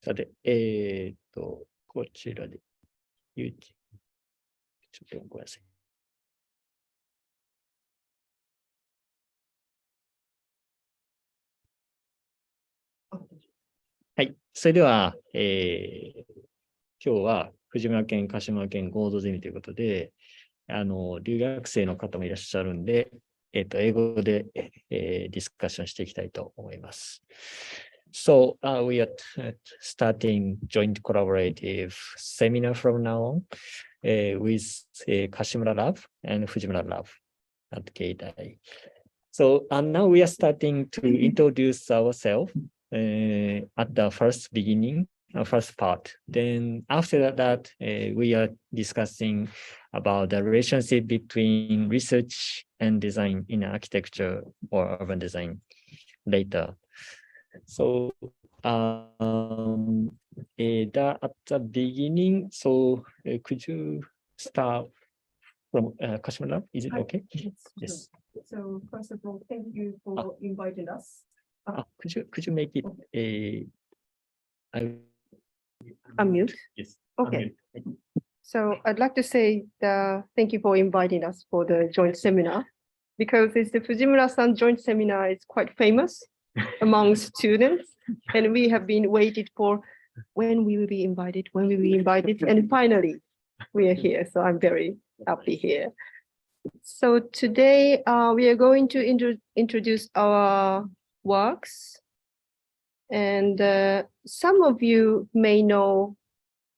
さて、こちらで、YouTube。ちょっとごめんなさい。はい。それでは、今日は藤村県、鹿島県合同ゼミということで、留学生の方もいらっしゃるんで、英語で、ディスカッションしていきたいと思います。So, we are starting joint collaborative seminar from now on with Kashimura Lab and Fujimura Lab at Keitai. So, now we are starting to introduce ourselves at the first beginning, first part. Then after that, we are discussing about the relationship between research and design in architecture or urban design later. So at the beginning, so could you start from Kashima? Is it okay? Yes. So first of all, thank you for inviting us. Could you make it unmute? Yes. Okay. Unmute. So I'd like to say thank you for inviting us for the joint seminar, because it's the Fujimura-san joint seminar is quite famous among students, and we have been waited for when we will be invited, and finally we are here. So I'm very happy here. So today we are going to introduce our works, and some of you may know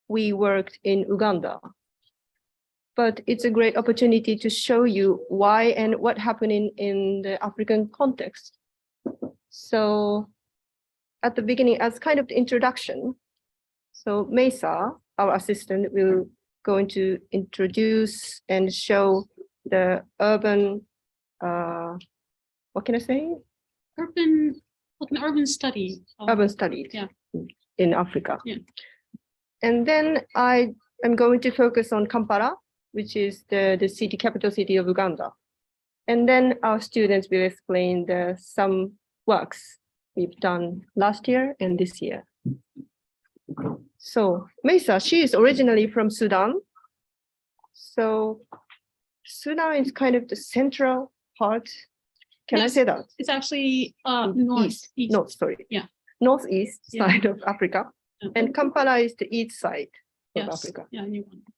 we worked in Uganda, but it's a great opportunity to show you why and what happened in the African context. So at the beginning, as kind of the introduction, so Mesa, our assistant, will going to introduce and show the urban, what can I say? Urban study. Urban studies, yeah, in Africa. Yeah. And then I am going to focus on Kampala, which is the city, capital city of Uganda. And then our students will explain some works we've done last year and this year. So Mesa, she is originally from Sudan. So Sudan is kind of the central part. Can I say that? It's actually northeast side of Africa. And Kampala is the east side of Africa. Yeah, you want.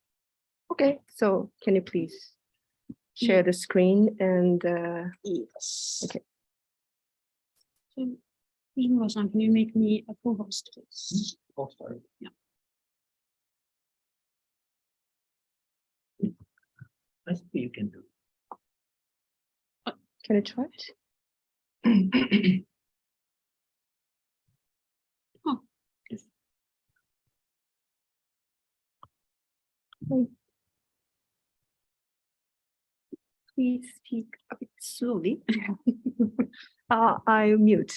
Okay, so can you please share the screen and yes. Okay. So, can you make me a co-host, please? Oh, sorry. Yeah. I think you can do. Can I try it? Oh. Yes. Please speak a bit slowly. I'll mute.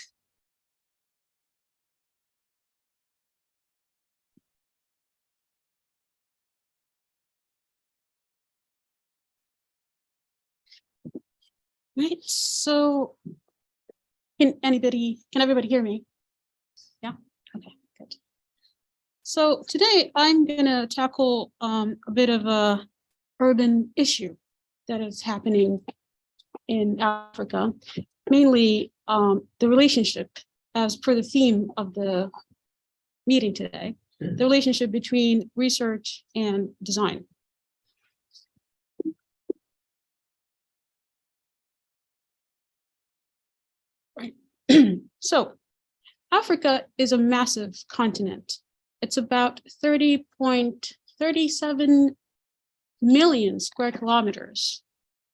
Right. So, can everybody hear me? Yeah. Okay. Good. So today I'm gonna tackle a bit of a urban issue that is happening in Africa, mainly the relationship, as per the theme of the meeting today, the relationship between research and design. Right. So Africa is a massive continent. It's about 30.37 million square kilometers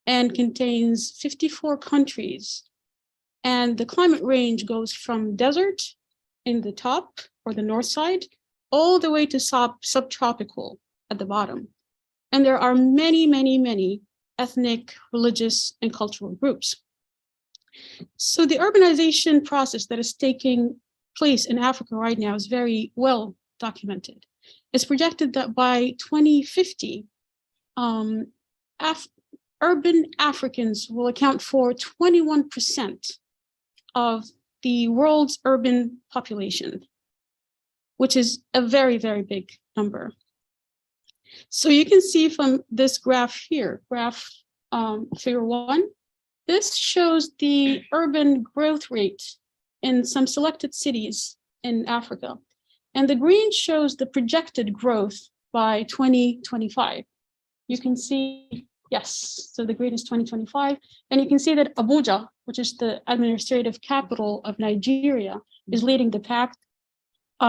and contains 54 countries. And the climate range goes from desert in the top or the north side, all the way to subtropical at the bottom. And there are many, many, many ethnic, religious, and cultural groups. So the urbanization process that is taking place in Africa right now is very well documented. It's projected that by 2050, urban Africans will account for 21% of the world's urban population. which is a very, very big number. So you can see from this graph here, figure 1, this shows the urban growth rate in some selected cities in Africa. And the green shows the projected growth by 2025. You can see, yes, so the green is 2025. And you can see that Abuja, which is the administrative capital of Nigeria, is leading the pack,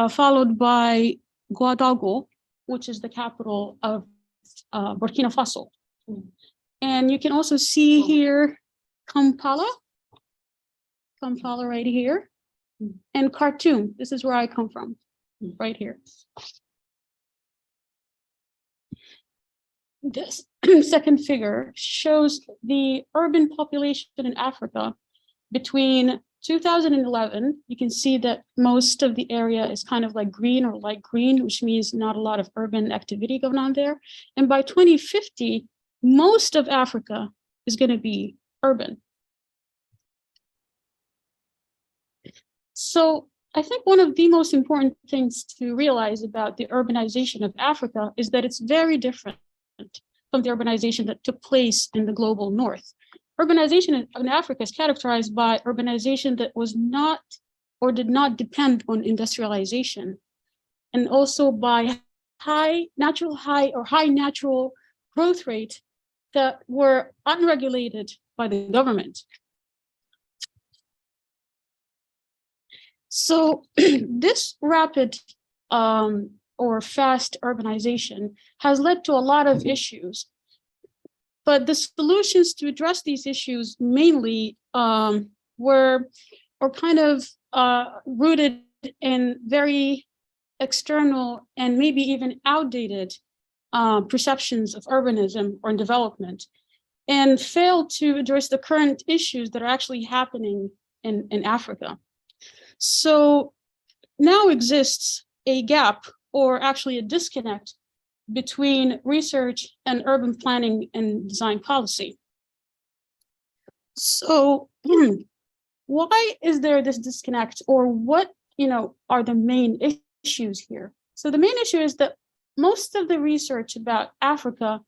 followed by Ouagadougou, which is the capital of Burkina Faso. And you can also see here Kampala right here, and Khartoum. This is where I come from, right here. This second figure shows the urban population in Africa between 2011. You can see that most of the area is kind of like green or light green, which means not a lot of urban activity going on there. And by 2050, most of Africa is going to be urban. So I think one of the most important things to realize about the urbanization of Africa is that it's very different from the urbanization that took place in the global north. Urbanization in Africa is characterized by urbanization that was not or did not depend on industrialization, and also by high natural growth rate that were unregulated by the government. So this rapid or fast urbanization has led to a lot of issues. But the solutions to address these issues mainly were kind of rooted in very external and maybe even outdated perceptions of urbanism or development, and failed to address the current issues that are actually happening in Africa. So now exists a gap, or actually a disconnect, between research and urban planning and design policy. So why is there this disconnect, or what are the main issues here? So the main issue is that most of the research about Africa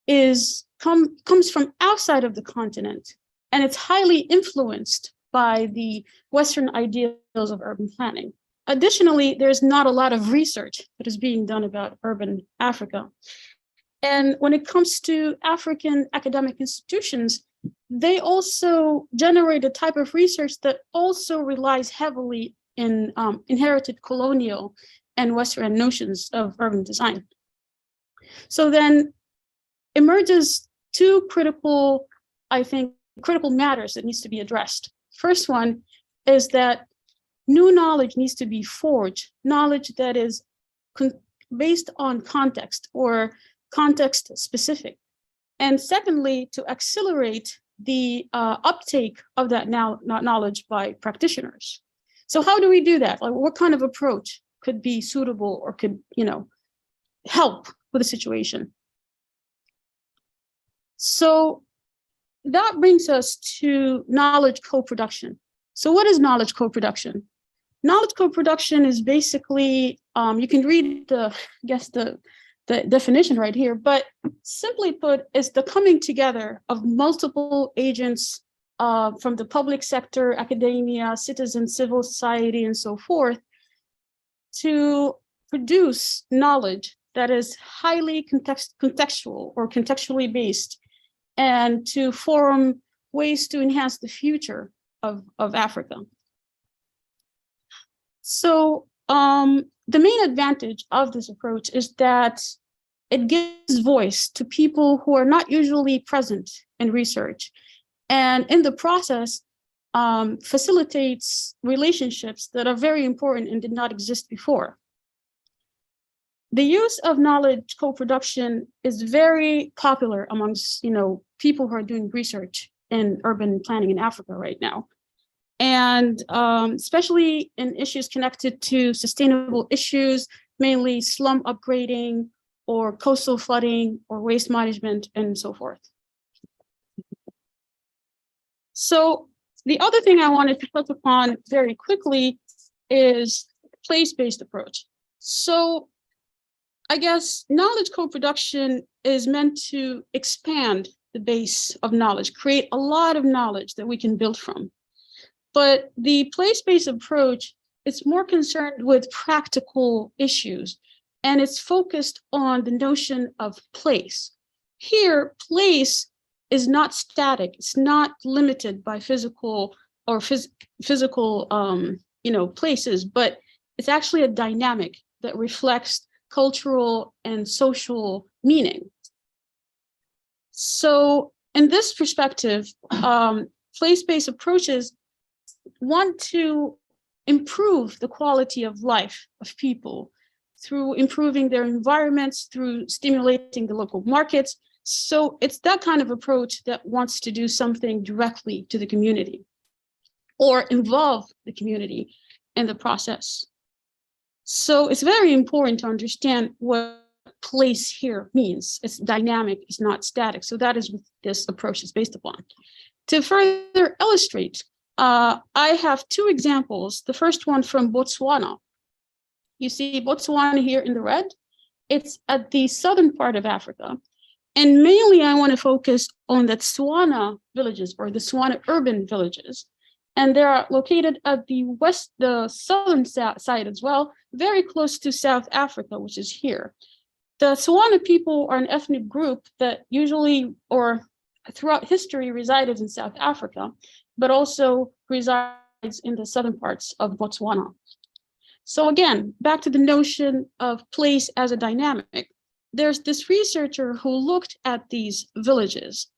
comes from outside of the continent, and it's highly influenced by the Western ideals of urban planning. Additionally, there's not a lot of research that is being done about urban Africa. And when it comes to African academic institutions, they also generate a type of research that also relies heavily in inherited colonial and Western notions of urban design. So then emerges two critical matters that needs to be addressed. First one is that new knowledge needs to be forged, knowledge that is based on context or context specific. And secondly, to accelerate the uptake of that knowledge by practitioners. So how do we do that? Like, what kind of approach could be suitable or could, help with the situation? So that brings us to knowledge co-production. So what is knowledge co-production? Knowledge co-production is basically, you can read the definition right here, but simply put, is the coming together of multiple agents from the public sector, academia, citizens, civil society, and so forth, to produce knowledge that is highly contextual or contextually based, and to form ways to enhance the future of Africa. So the main advantage of this approach is that it gives voice to people who are not usually present in research, and in the process facilitates relationships that are very important and did not exist before. The use of knowledge co-production is very popular amongst people who are doing research in urban planning in Africa right now. And especially in issues connected to sustainable issues, mainly slum upgrading or coastal flooding or waste management and so forth. So the other thing I wanted to touch upon very quickly is place-based approach. So I guess knowledge co-production is meant to expand the base of knowledge, create a lot of knowledge that we can build from. But the place-based approach is more concerned with practical issues, and it's focused on the notion of place. Here, place is not static. It's not limited by physical or physical places, but it's actually a dynamic that reflects cultural and social meaning. So in this perspective, place-based approaches want to improve the quality of life of people through improving their environments, through stimulating the local markets. So it's that kind of approach that wants to do something directly to the community or involve the community in the process. So it's very important to understand what place here means. It's dynamic, it's not static. So that is what this approach is based upon. To further illustrate, I have two examples. The first one from Botswana. You see Botswana here in the red. It's at the southern part of Africa. And mainly I want to focus on the Tswana villages or the Tswana urban villages. And they are located at the southern side as well, very close to South Africa, which is here. The Tswana people are an ethnic group that usually or throughout history resided in South Africa, but also resides in the southern parts of Botswana. So again, back to the notion of place as a dynamic. There's this researcher who looked at these villages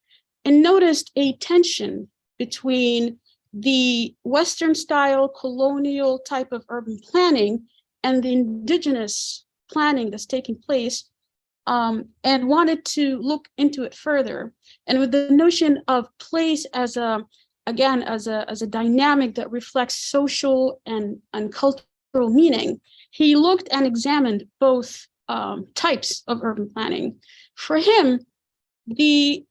and noticed a tension between the Western style colonial type of urban planning and the indigenous planning that's taking place, and wanted to look into it further. And with the notion of place as a dynamic that reflects social and cultural meaning, he looked and examined both types of urban planning. For him, the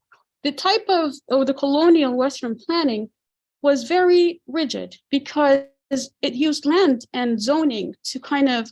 type of the colonial Western planning was very rigid because it used land and zoning to kind of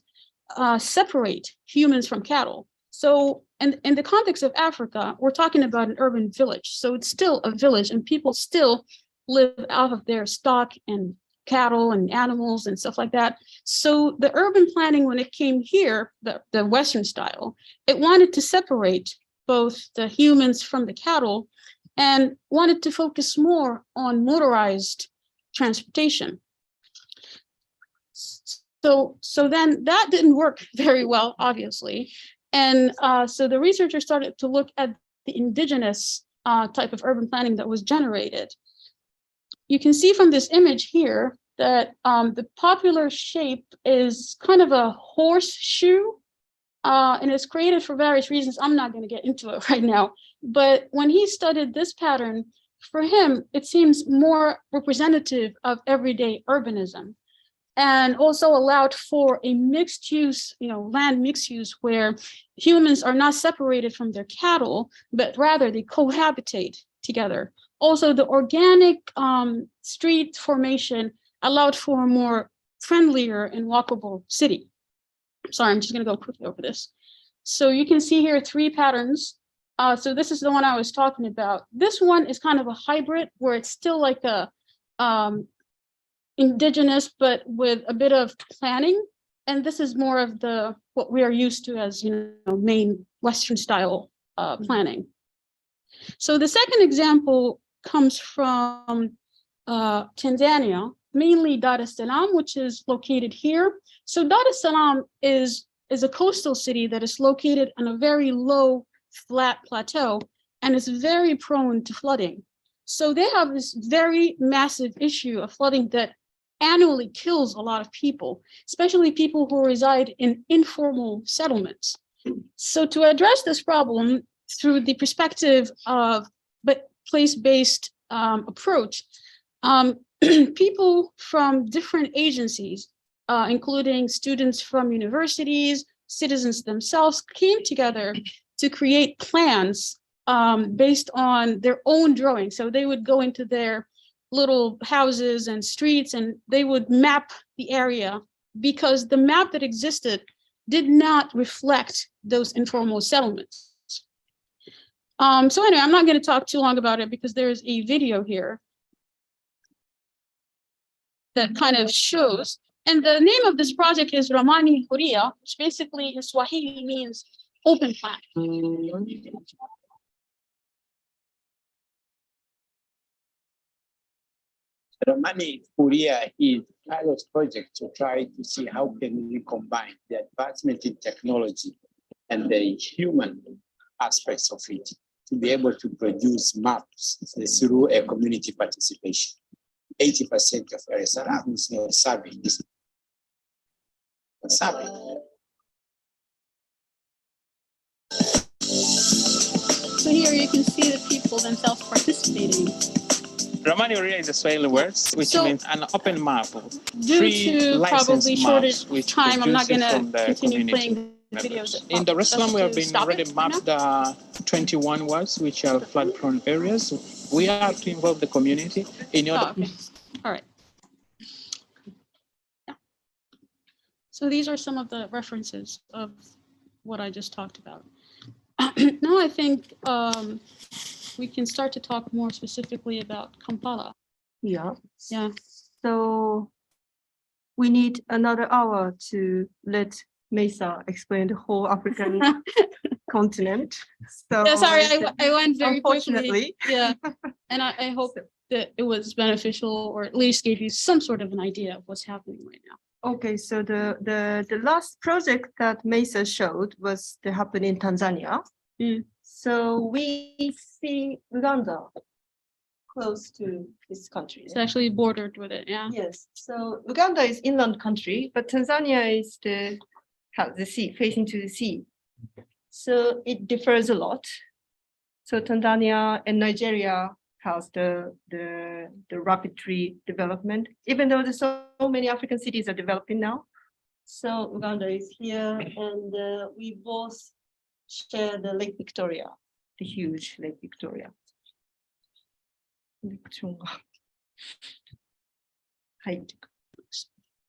separate humans from cattle. So in the context of Africa, we're talking about an urban village. So it's still a village and people still live out of their stock and cattle and animals and stuff like that. So the urban planning, when it came here, the Western style, it wanted to separate both the humans from the cattle and wanted to focus more on motorized transportation. So then that didn't work very well, obviously. And so the researchers started to look at the indigenous type of urban planning that was generated. You can see from this image here that the popular shape is kind of a horseshoe, and it's created for various reasons. I'm not going to get into it right now. But when he studied this pattern, for him, it seems more representative of everyday urbanism, and also allowed for a mixed use, land mixed use, where humans are not separated from their cattle, but rather they cohabitate together. Also, the organic street formation allowed for a more friendlier and walkable city. Sorry, I'm just going to go quickly over this. So you can see here 3 patterns. So this is the one I was talking about. This one is kind of a hybrid where it's still like a indigenous, but with a bit of planning. And this is more of what we are used to as main Western style planning. So the second example comes from Tanzania, mainly Dar es Salaam, which is located here. So Dar es Salaam is a coastal city that is located on a very low, flat plateau, and is very prone to flooding. So they have this very massive issue of flooding that annually kills a lot of people, especially people who reside in informal settlements. So to address this problem through the perspective of place-based approach, people from different agencies, including students from universities, citizens themselves, came together to create plans based on their own drawing. So they would go into their little houses and streets and they would map the area, because the map that existed did not reflect those informal settlements. So anyway, I'm not going to talk too long about it because there's a video here that kind of shows. And the name of this project is Ramani Huria, which basically in Swahili means open plan. Ramani Huria is a pilot project to try to see how can we combine the advancement in technology and the human aspects of it to be able to produce maps through a community participation. 80% of areas are surveying this. So here you can see the people themselves participating. Ramani Huria is a Swahili word, which means an open map. Due to probably shortage time, I'm not going to continue playing the videos. In Dar es Salaam, we have been already mapped 21 words, which are flood-prone areas. We have to involve the community in order. Okay. All right. Yeah. So these are some of the references of what I just talked about. Now I think we can start to talk more specifically about Kampala. Yeah. Yeah. So we need another hour to let Mesa explain the whole African continent. So Yeah, sorry, I went very unfortunately. quickly. Yeah, and I hope that it was beneficial or at least gave you some sort of an idea of what's happening right now. Okay, so the last project that Mesa showed was to happen in Tanzania. Mm. So we see Uganda close to this country. It's actually bordered with it, yeah. Yes, so Uganda is inland country, but Tanzania is has the sea, facing to the sea. So it differs a lot. So Tanzania and Nigeria has the rapid tree development, even though there's so many African cities are developing now. So Uganda is here, and we both share the Lake Victoria, the huge Lake Victoria.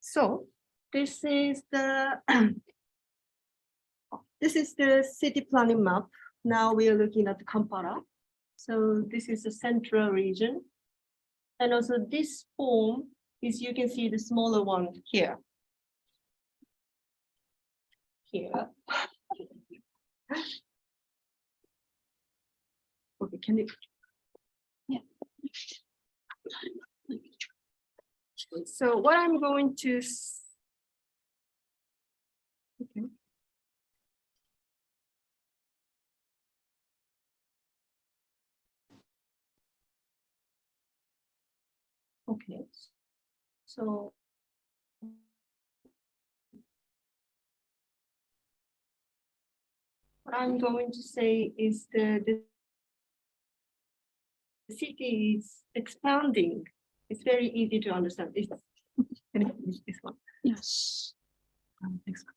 So this is the city planning map. Now we are looking at Kampala. So this is the central region. And also this form is, you can see the smaller one here. Here. Okay, can you? Yeah. So what I'm going to, okay. Okay, so what I'm going to say is the city is expanding. It's very easy to understand. Can you finish this one? Yes. Next one.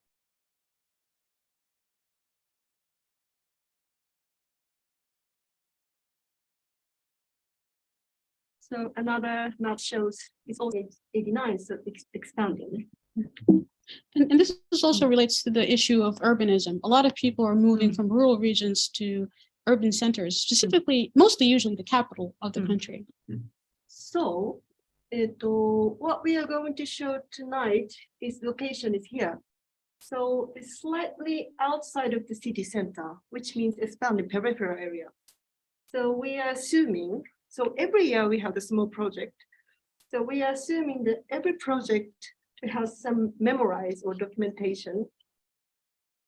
So another map shows it's also 89, so it's expanding. And this also relates to the issue of urbanism. A lot of people are moving from rural regions to urban centers, specifically, mostly usually the capital of the country. So what we are going to show tonight is location is here. So it's slightly outside of the city center, which means expanding peripheral area. So we are assuming, so every year we have a small project. So we are assuming that every project to have some memorized or documentation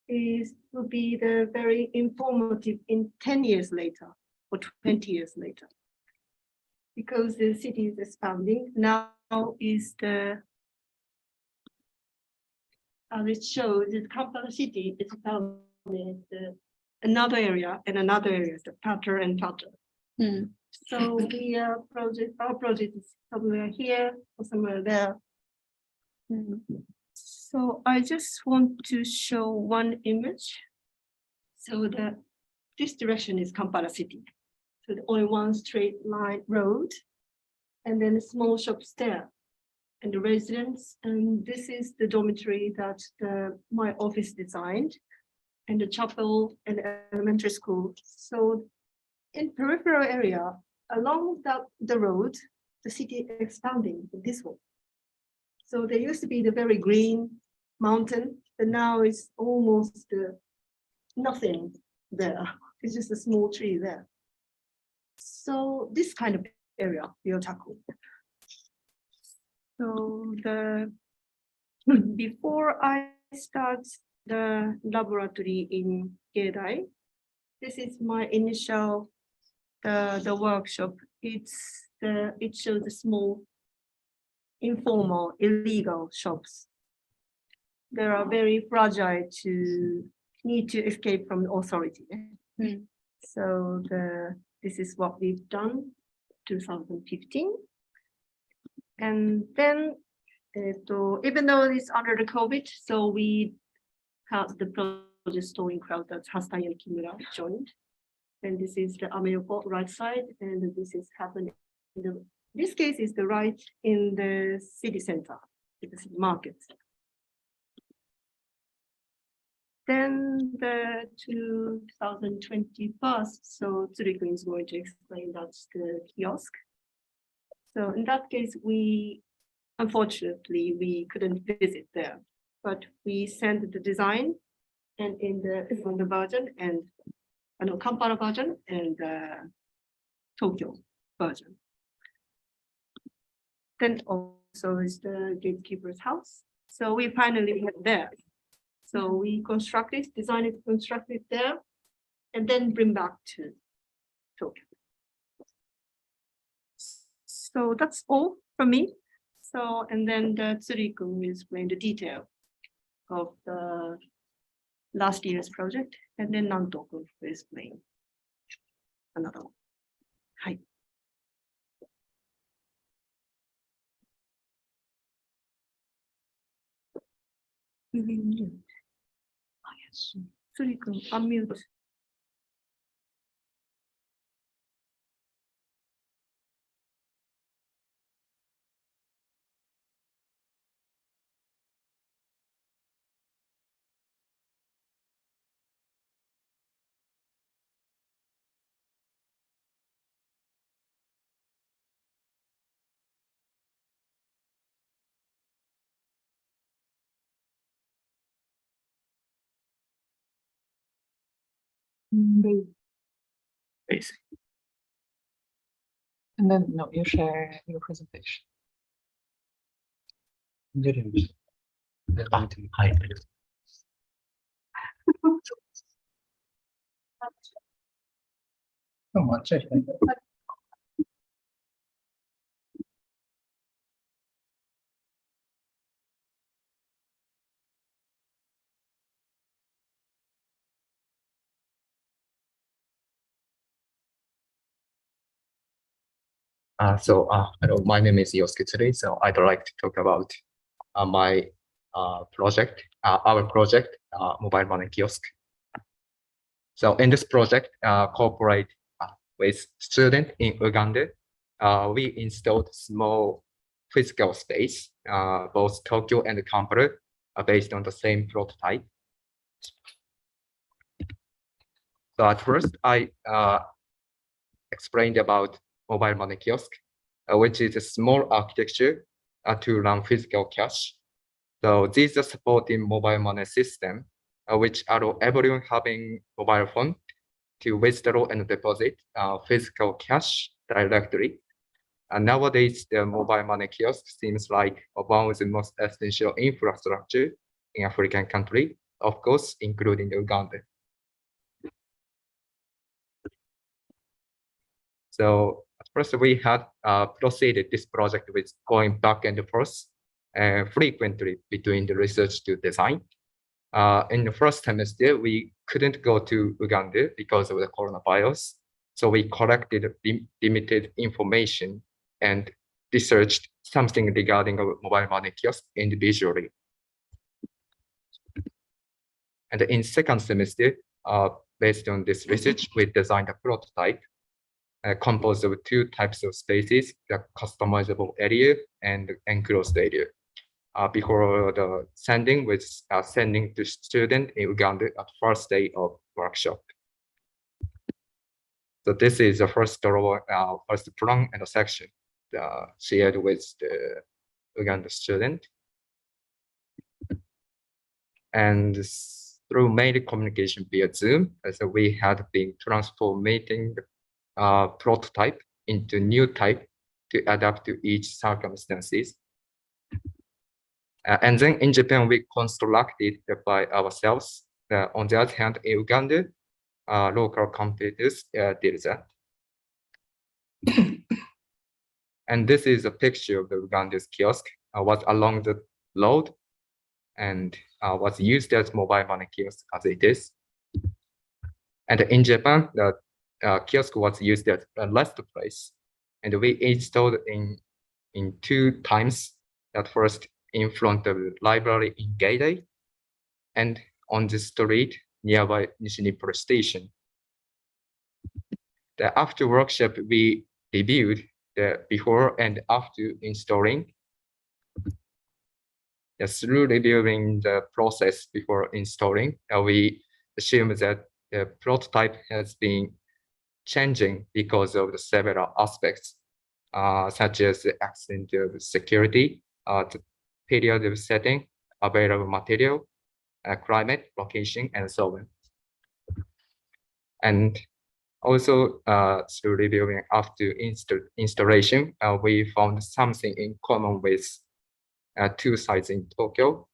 will be the very informative in 10 years later or 20 years later. Because the city is expanding, now is the, as it shows, the Kampala city is expanding another area and another area, the fatter and fatter. Mm. So our project is somewhere here or somewhere there. Mm. So I just want to show one image. So this direction is Kampala city. So only one straight line road, and then small shops there. and the residents. And this is the dormitory that my office designed, and the chapel and elementary school. So in peripheral area, along the road, the city expanding this way. So there used to be the very green mountain, but now it's almost nothing there. It's just a small tree there. So this kind of area we'll tackle. So before I start the laboratory in Geidai, this is my initial the workshop. It shows the small, informal, illegal shops. They are very fragile to need to escape from the authority. So this is what we've done, 2015. And then, even though it's under the COVID, so we have the project storing crowd that Hastan and Kimura joined. And this is the Ameyopo right side, and this is happening. This case is the right in the city center, the city market. Then the 2021, so Tsuriko is going to explain that's the kiosk. So in that case, unfortunately, we couldn't visit there, but we sent the design and in the version and Kampala version and Tokyo version. Then also is the gatekeeper's house. So we finally went there. So we designed it, constructed there, and then bring back to Tokyo. So that's all from me. So, and then the Tsuriko will explain the detail of the last year's project, and then Nantoku will explain another one. Hi. Tsuriko, unmute. Basic. And then no, you share your presentation. 出るんです。あ、はい。でもあっちは左。Hello, my name is Yosuke Tsuri. So I'd like to talk about my project, our project, mobile money kiosk. So in this project, cooperate with students in Uganda, we installed small physical space, both Tokyo and Kampala, based on the same prototype. So at first, I explained about mobile money kiosk, which is a small architecture to run physical cash. So these are supporting mobile money system, which allow everyone having mobile phone to withdraw and deposit physical cash directly. And nowadays, the mobile money kiosk seems like one of the most essential infrastructure in African country, of course, including Uganda. So at first, we had proceeded this project with going back and forth frequently between the research to design. In the first semester, we couldn't go to Uganda because of the coronavirus. So we collected limited information and researched something regarding a mobile money kiosk individually. And in second semester, based on this research, we designed a prototype. composed of two types of spaces, the customizable area and the enclosed area. Before the sending was sending to student in Uganda at first day of workshop. So this is the first plan and the section shared with the Uganda student. And through mainly communication via Zoom, so we had been transforming the prototype into new type to adapt to each circumstances. And then in Japan, we constructed by ourselves. On the other hand, in Uganda, local competitors did that. And this is a picture of the Uganda's kiosk, was along the road and was used as mobile money kiosk as it is. And in Japan, the kiosk was used as a rest place. And we installed in two times. At first, in front of the library in Gaidai, and on the street nearby Nishinipura station. After workshop, we reviewed the before and after installing. Through reviewing the process before installing, we assume that the prototype has been changing because of the several aspects, such as the extent of security, the period of setting, available material, climate, location, and so on. And also, through reviewing after installation, we found something in common with two sites in Tokyo,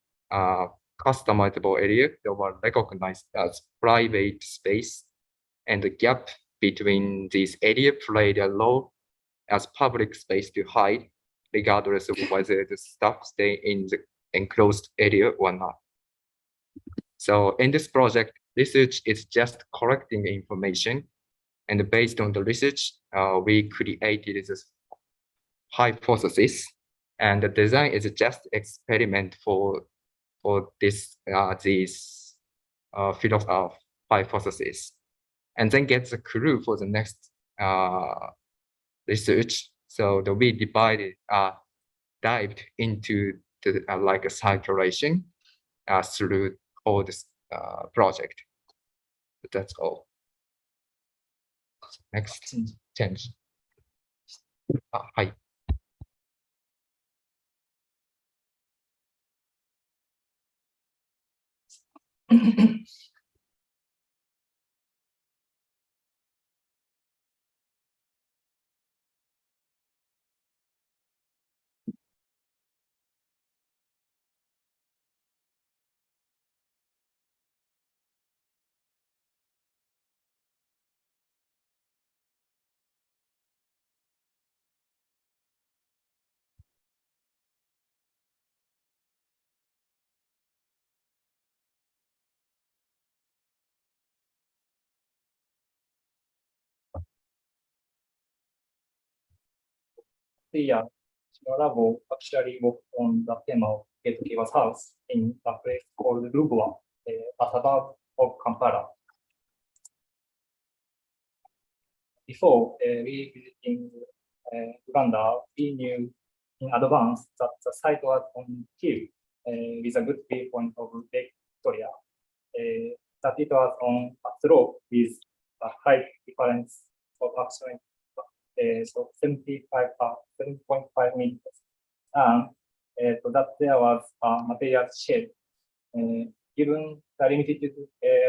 customizable area that were recognized as private space, and the gap between these areas played a role as public space to hide, regardless of whether the staff stay in the enclosed area or not. So in this project, research is just collecting information, and based on the research, we created this hypothesis, and the design is just experiment for this these field of hypothesis, and then get the clue for the next research. So we dived into the like a circulation through all this project. That's all. Next change. Hi. Yeah, Labo actually worked on the theme of gatekeeper's house in a place called Lubwa, a suburb of Kampala. Before we visiting Uganda, we knew in advance that the site was on hill with a good viewpoint of Lake Victoria, that it was on a slope with a height difference of actually so 7.5 meters, and that there was a material shed. Given the limited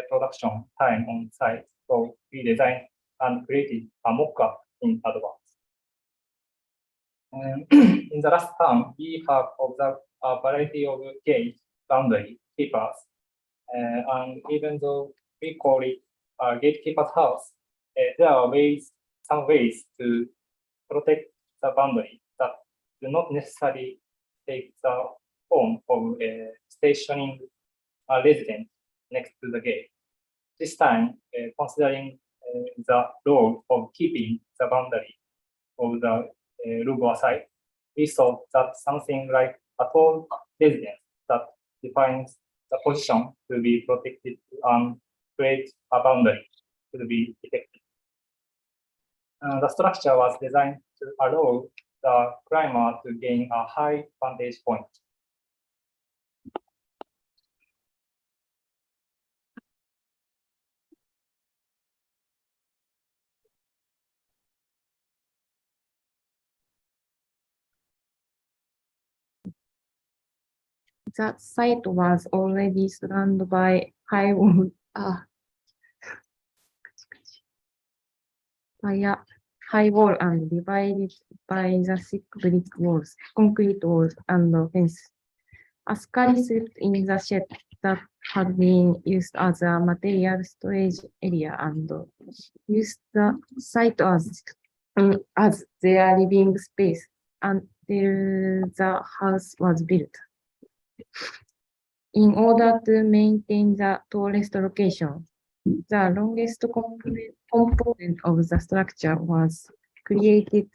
production time on site, so we designed and created a mock-up in advance. In the last term, we have observed a variety of gate boundary keepers, and even though we call it a gatekeeper's house, there are some ways to protect the boundary that do not necessarily take the form of stationing a resident next to the gate. This time, considering the role of keeping the boundary of the Lubwa site, we thought that something like a tall residence that defines the position to be protected and create a boundary could be effective. The structure was designed to allow the climber to gain a high vantage point. The site was already surrounded by high wall, and divided by the thick brick walls, concrete walls, and fence. Ascari slept in the shed that had been used as a material storage area and used the site as their living space until the house was built. In order to maintain the tallest location, the longest component of the structure was created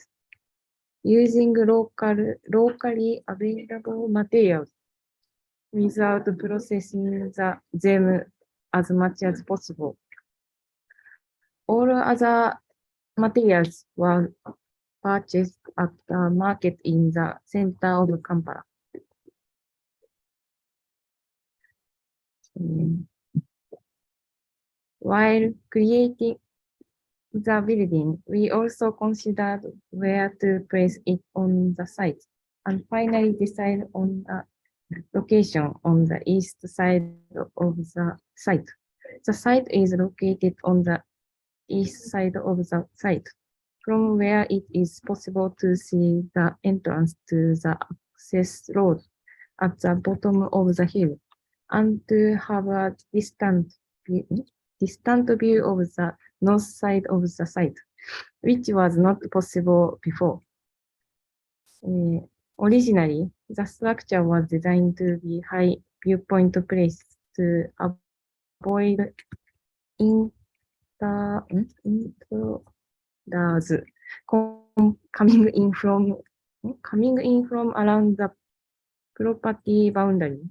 using locally available materials without processing them as much as possible. All other materials were purchased at the market in the center of Kampala. While creating the building, we also considered where to place it on the site and finally decided on a location on the east side of the site. The site is located on the east side of the site, from where it is possible to see the entrance to the access road at the bottom of the hill, and to have a distant view of the north side of the site, which was not possible before. Originally, the structure was designed to be high viewpoint place to avoid intruders coming in from around the property boundary.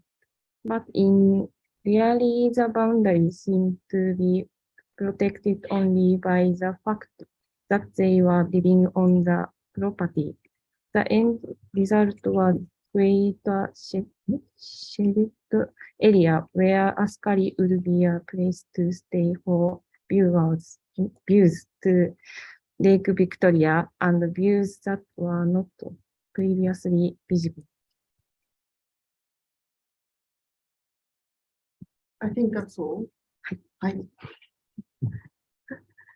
But in reality, the boundary seemed to be protected only by the fact that they were living on the property. The end result was greater shaded area where Ascari would be a place to stay for views to Lake Victoria and views that were not previously visible. I think that's all.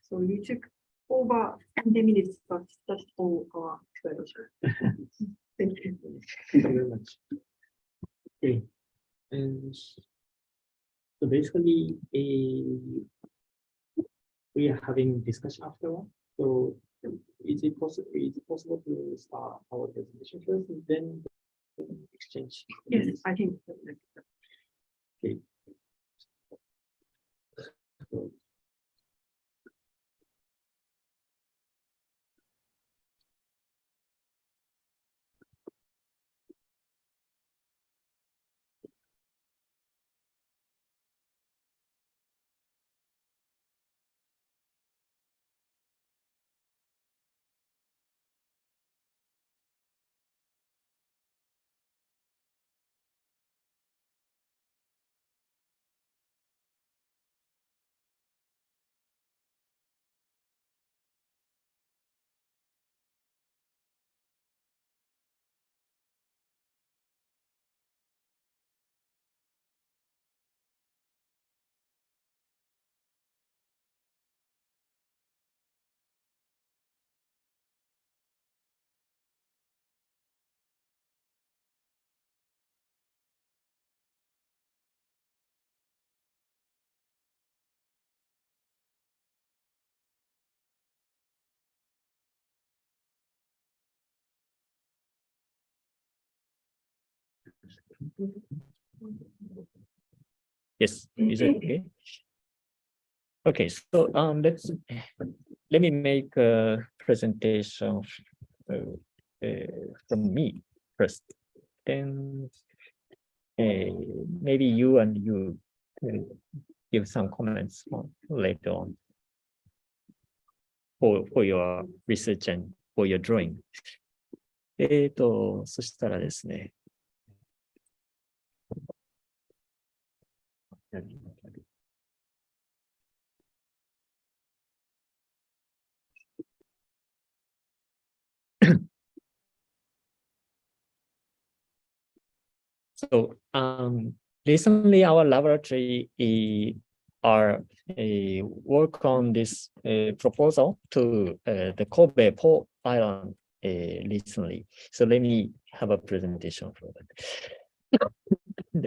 So you took over 20 minutes just for our explanation. Thank you. Thank you very much. Okay. And so basically, we are having discussion afterward. So is it possible to start our presentation first and then exchange? Yes, I think. Okay. So, yes, is it okay? Okay, so let me make a presentation from me first. Then maybe you will give some comments later on. for your research and for your drawing. そしたらですね。So recently our laboratory are work on this proposal to the Kobe Port Island recently. So let me have a presentation for that.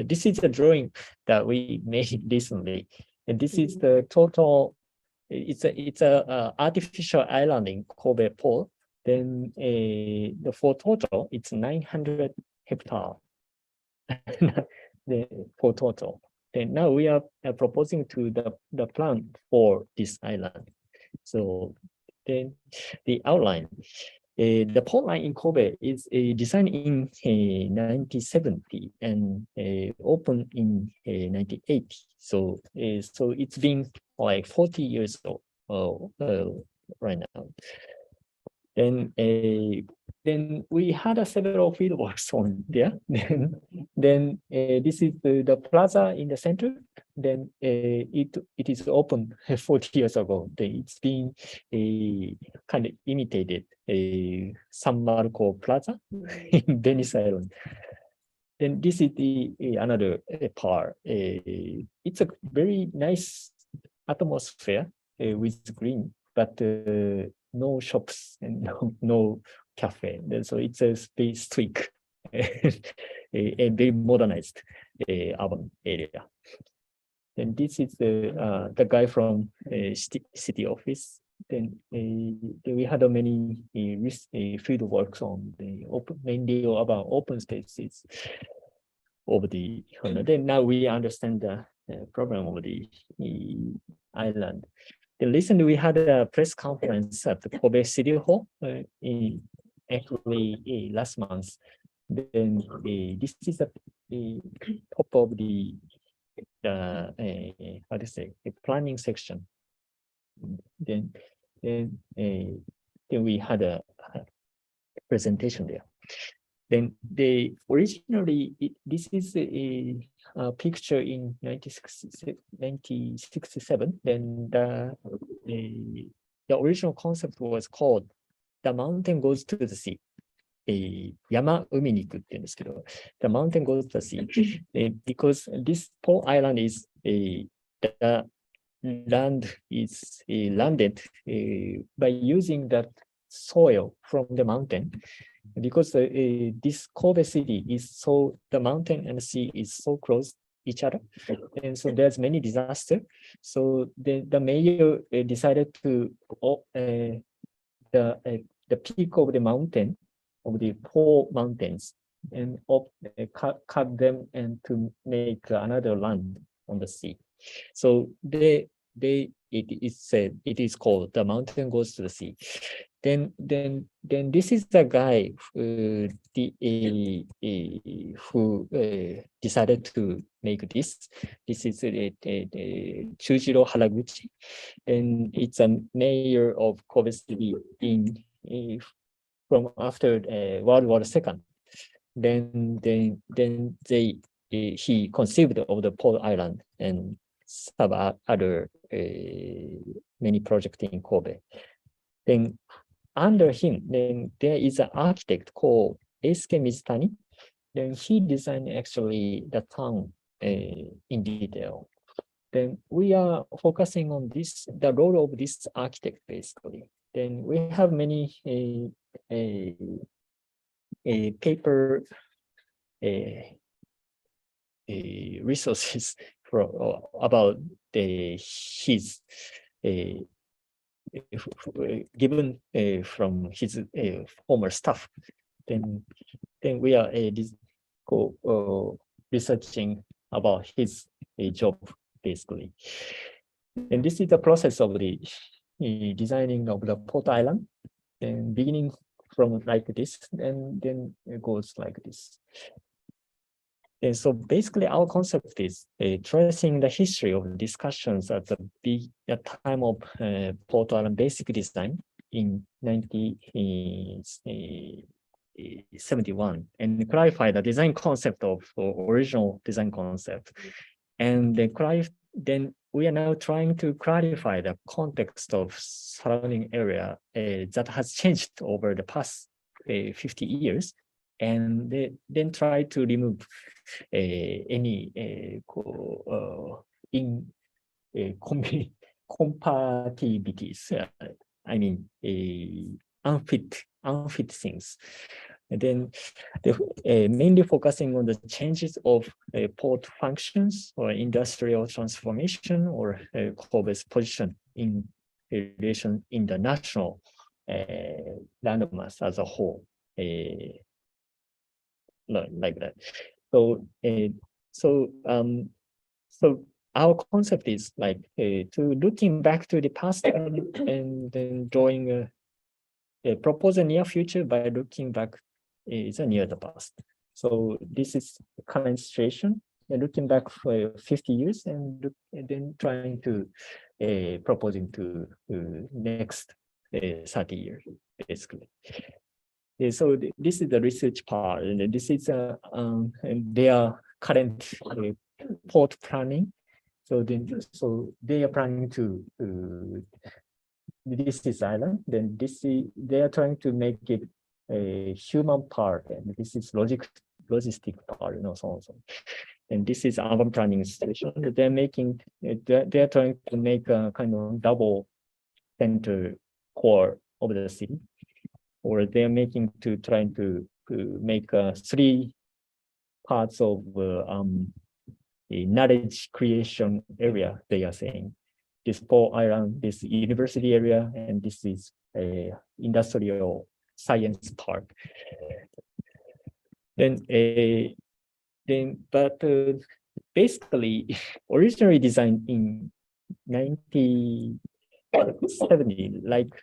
This is a drawing that we made recently, and this is the total. It's a artificial island in Kobe Port. Then for total, it's 900 hectares. For total. And now we are proposing to the plan for this island. So then the outline. The port line in Kobe is designed in 1970 and opened in 1980. So it's been like 40 years old right now. Then we had several fieldworks on there. Then this is the plaza in the center. Then it is open 40 years ago. Then it's been kind of imitated San Marco Plaza in Venice Island. Then this is another part. It's a very nice atmosphere with green, but no shops and no cafe. So it's a space tweak, a very modernized urban area. Then this is the guy from city office. Then we had many field works on the mainly about open spaces over the. Then now we understand the problem of the island. Then recently we had a press conference at the Kobe City Hall actually last month. Then this is the top of the how to say the planning section. Then we had a presentation there. Then originally this is a picture in 1967. Then the original concept was called "The Mountain Goes to the Sea." 山海に行くって言うんですけど、the mountain goes to the sea. Because this port island is the land is landed by using that soil from the mountain. Because this Kobe city is so, the mountain and the sea is so close each other, and so there's many disasters. So the mayor decided to the peak of the mountain, of the four mountains, and cut them and to make another land on the sea. So it is said it is called "The Mountain Goes to the Sea." Then this is the guy who decided to make this. This is Chujiro Haraguchi, and it's a mayor of Kobe City from after World War II. Then he conceived of the port island and some other many projects in Kobe. Then under him, then there is an architect called Eisuke Mizutani. Then he designed actually the town in detail. Then we are focusing on this, the role of this architect basically. Then we have many paper resources about his given from his former staff. Then we are researching about his job basically. And this is the process of the designing of the port island, and beginning from like this, and then it goes like this. And so basically our concept is tracing the history of discussions at the time of Port Island basic design in 1971 and clarify the design concept of original design concept. And then we are now trying to clarify the context of surrounding area that has changed over the past 50 years. And then try to remove any incompatibilities. I mean, unfit things. And then mainly focusing on the changes of port functions or industrial transformation or Kobe's position in relation in the national landmass as a whole. Like that. So our concept is like to looking back to the past and then drawing propose a near future by looking back is near the past. So this is the current situation and looking back for 50 years and then trying to proposing to next 30 years basically. So this is the research part, and this is their current port planning. So they are planning to this is island. Then they are trying to make it a human part, and this is logistic part, so on. And this is urban planning station. They're making. They're trying to make a kind of double center core of the city. Or they're making trying to make 3 parts of a knowledge creation area. They are saying this Port Island, this university area, and this is a industrial science park. But basically, originally designed in 1970, like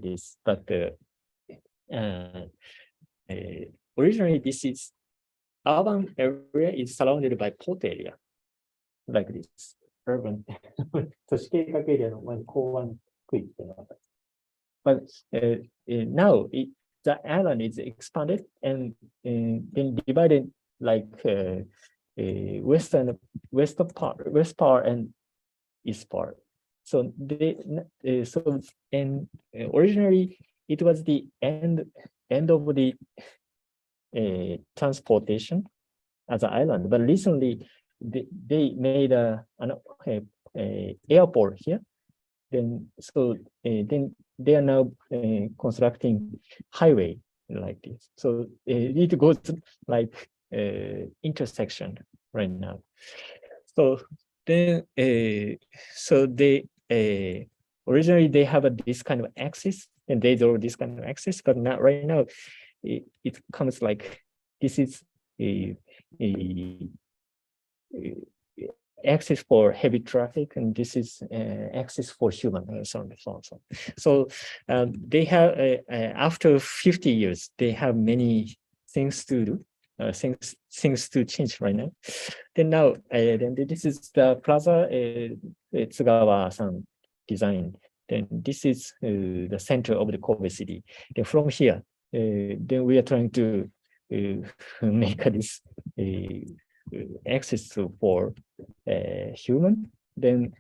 this, but originally this is urban area is surrounded by port area, like this urban. 都市計画エリアの港湾区域っていうのがあった。But now the island is expanded and then divided like west part and east part. So originally it was the end of the transportation as an island, but recently they made an airport here. Then they are now constructing highway like this. So it goes like intersection right now. So then originally they have this kind of axis, and they draw this kind of axis, but not right now. It comes like this is a axis for heavy traffic, and this is axis for human, and so on and so on. So they have after 50 years, they have many things to do. Things to change right now. Then now, then this is the plaza Tsugawa-san design. Then this is the center of the Kobe city. Then from here, then we are trying to make this access for human. Then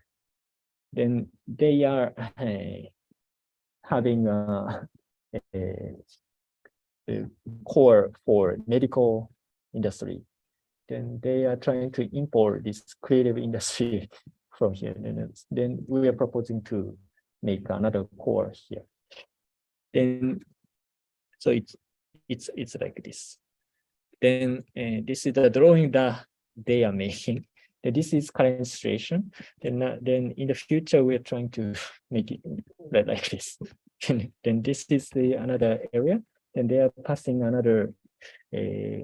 they are having a core for medical industry. Then they are trying to import this creative industry from here. And then we are proposing to make another core here. Then so it's like this. Then this is the drawing that they are making. This is current situation. Then in the future we are trying to make it like this. Then this is the another area. Then they are passing another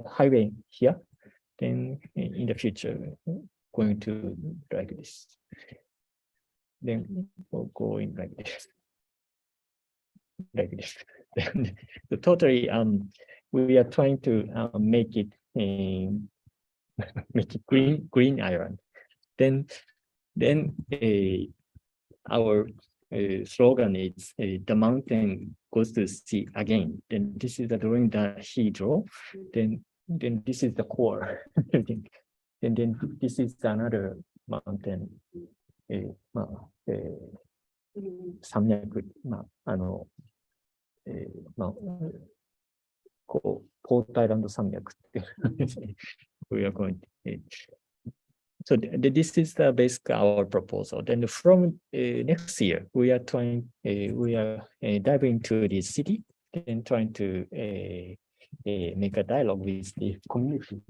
highway here. Then in the future, going to like this. Then we'll go in like this. Like this. Then totally, we are trying to make it make it green island. Then our slogan is the mountain goes to sea again. Then this is during the hydro. Then this is the core. And then this is another mountain. 山脈、こう、ポートアイランド山脈ってwe are going to, so this is the basic our proposal. Then from next year, we are diving into the city and trying to make a dialogue with the community.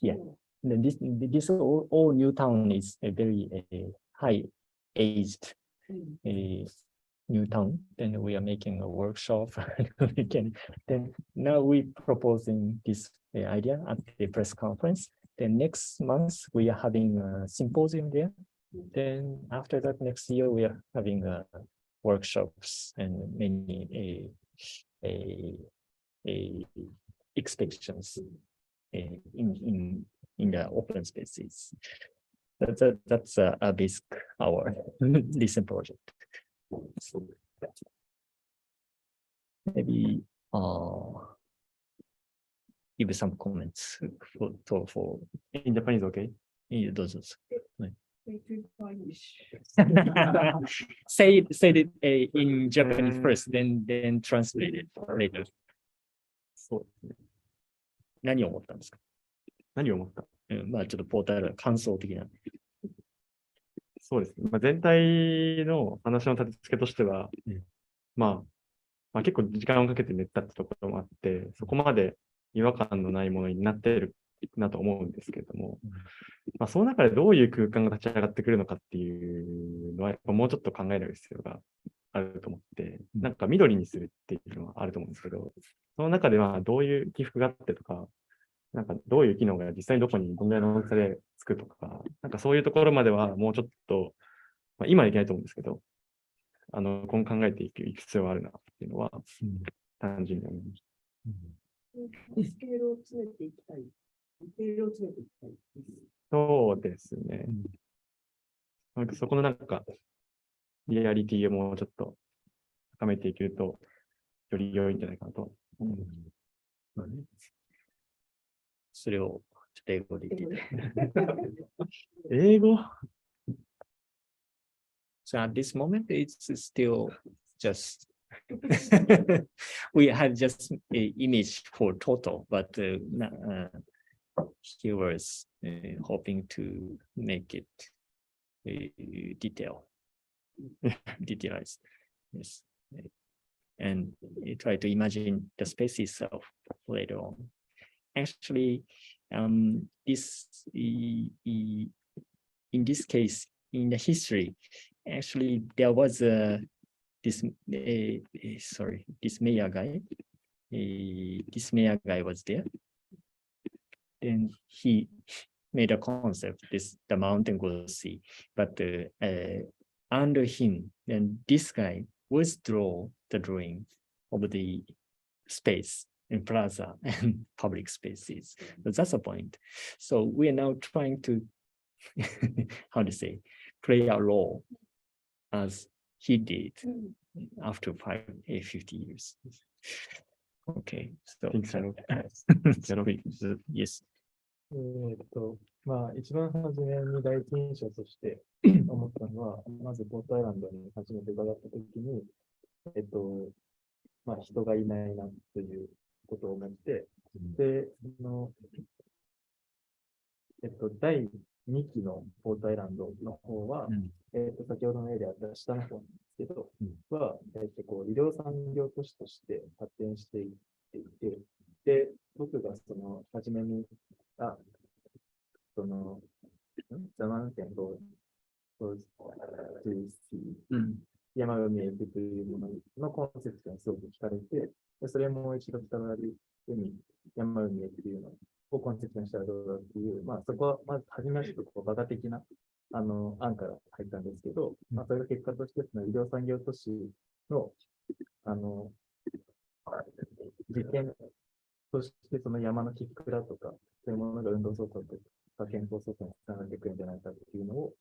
Yeah. Then this all new town is a very high aged new town. Then we are making a workshop. Then now we proposing this idea at the press conference. Then next month we are having a symposium there. Then after that, next year we are having workshops and many expectations in the open spaces. That's a basic our recent project. So maybe give some comments for in Japanese, okay? Those. Say it in Japanese first, then translate it later. そうですね。何を思ったんですか？何を思った？まあちょっとポータル感想的な。そうですね。全体の話の立て付けとしては、まあ結構時間をかけて練ったってところもあって、そこまで違和感のないものになっているなと思うんですけれども、その中でどういう空間が立ち上がってくるのかっていうのは、やっぱもうちょっと考える必要があると思って、なんか緑にするっていうのはあると思うんですけど、その中ではどういう起伏があってとか、なんかどういう機能が実際にどこにどんぐらいの大きさでつくとか、なんかそういうところまではもうちょっと、今はいけないと思うんですけど、今後考えていく必要があるなっていうのは、単純に思いました。スケールを詰めていきたい。そうですね。なんかそこのなんか、リアリティをもうちょっと高めていけると、より良いんじゃないかなと思います。それをちょっと英語で言って英語 So at this moment, it's still just we had just an image for total, but he was hoping to make it detailized. Yes. And try to imagine the space itself later on. Actually, in this case, in the history, actually there was this mayor guy. This mayor guy was there. Then he made a concept, the mountain goes sea. But under him, then this guy withdraw the drawing of the space in plaza and public spaces. But that's the point. So we are now trying to, how to say, play our role as he did after 50 years. Okay. So, yes. 一番初めに第一印象として思ったのは、まずポートアイランドに初めて伺ったときに、人がいないなということを思って、で、第2期のポートアイランドの方は、先ほどの例であった下の方なんですけど、医療産業都市として発展していっていて、で、僕が初めに、The mountain goes to sea、山が見えてというもののコンセプトにすごく惹かれて、でそれもう一度再び山が見えてというのをコンセプトにしたらどうだっていう、そこはまず初めはちょっとバカ的な案から入ったんですけど、それが結果として医療産業都市の実験そしてその山の起伏だとか、そういうものが運動速度とか健康速度につながっていくんじゃないかっていうのを、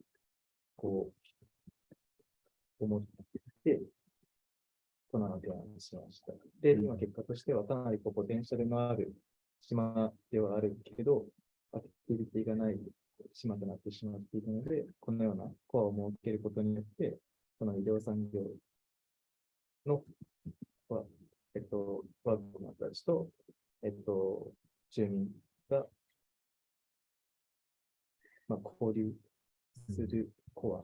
こう、思って、この提案しました。で、今結果としてはかなりポテンシャルのある島ではあるけど、アクティビティがない島となってしまっているので、このようなコアを設けることによって、この医療産業の、ワークマンたちと、住民が、交流するコア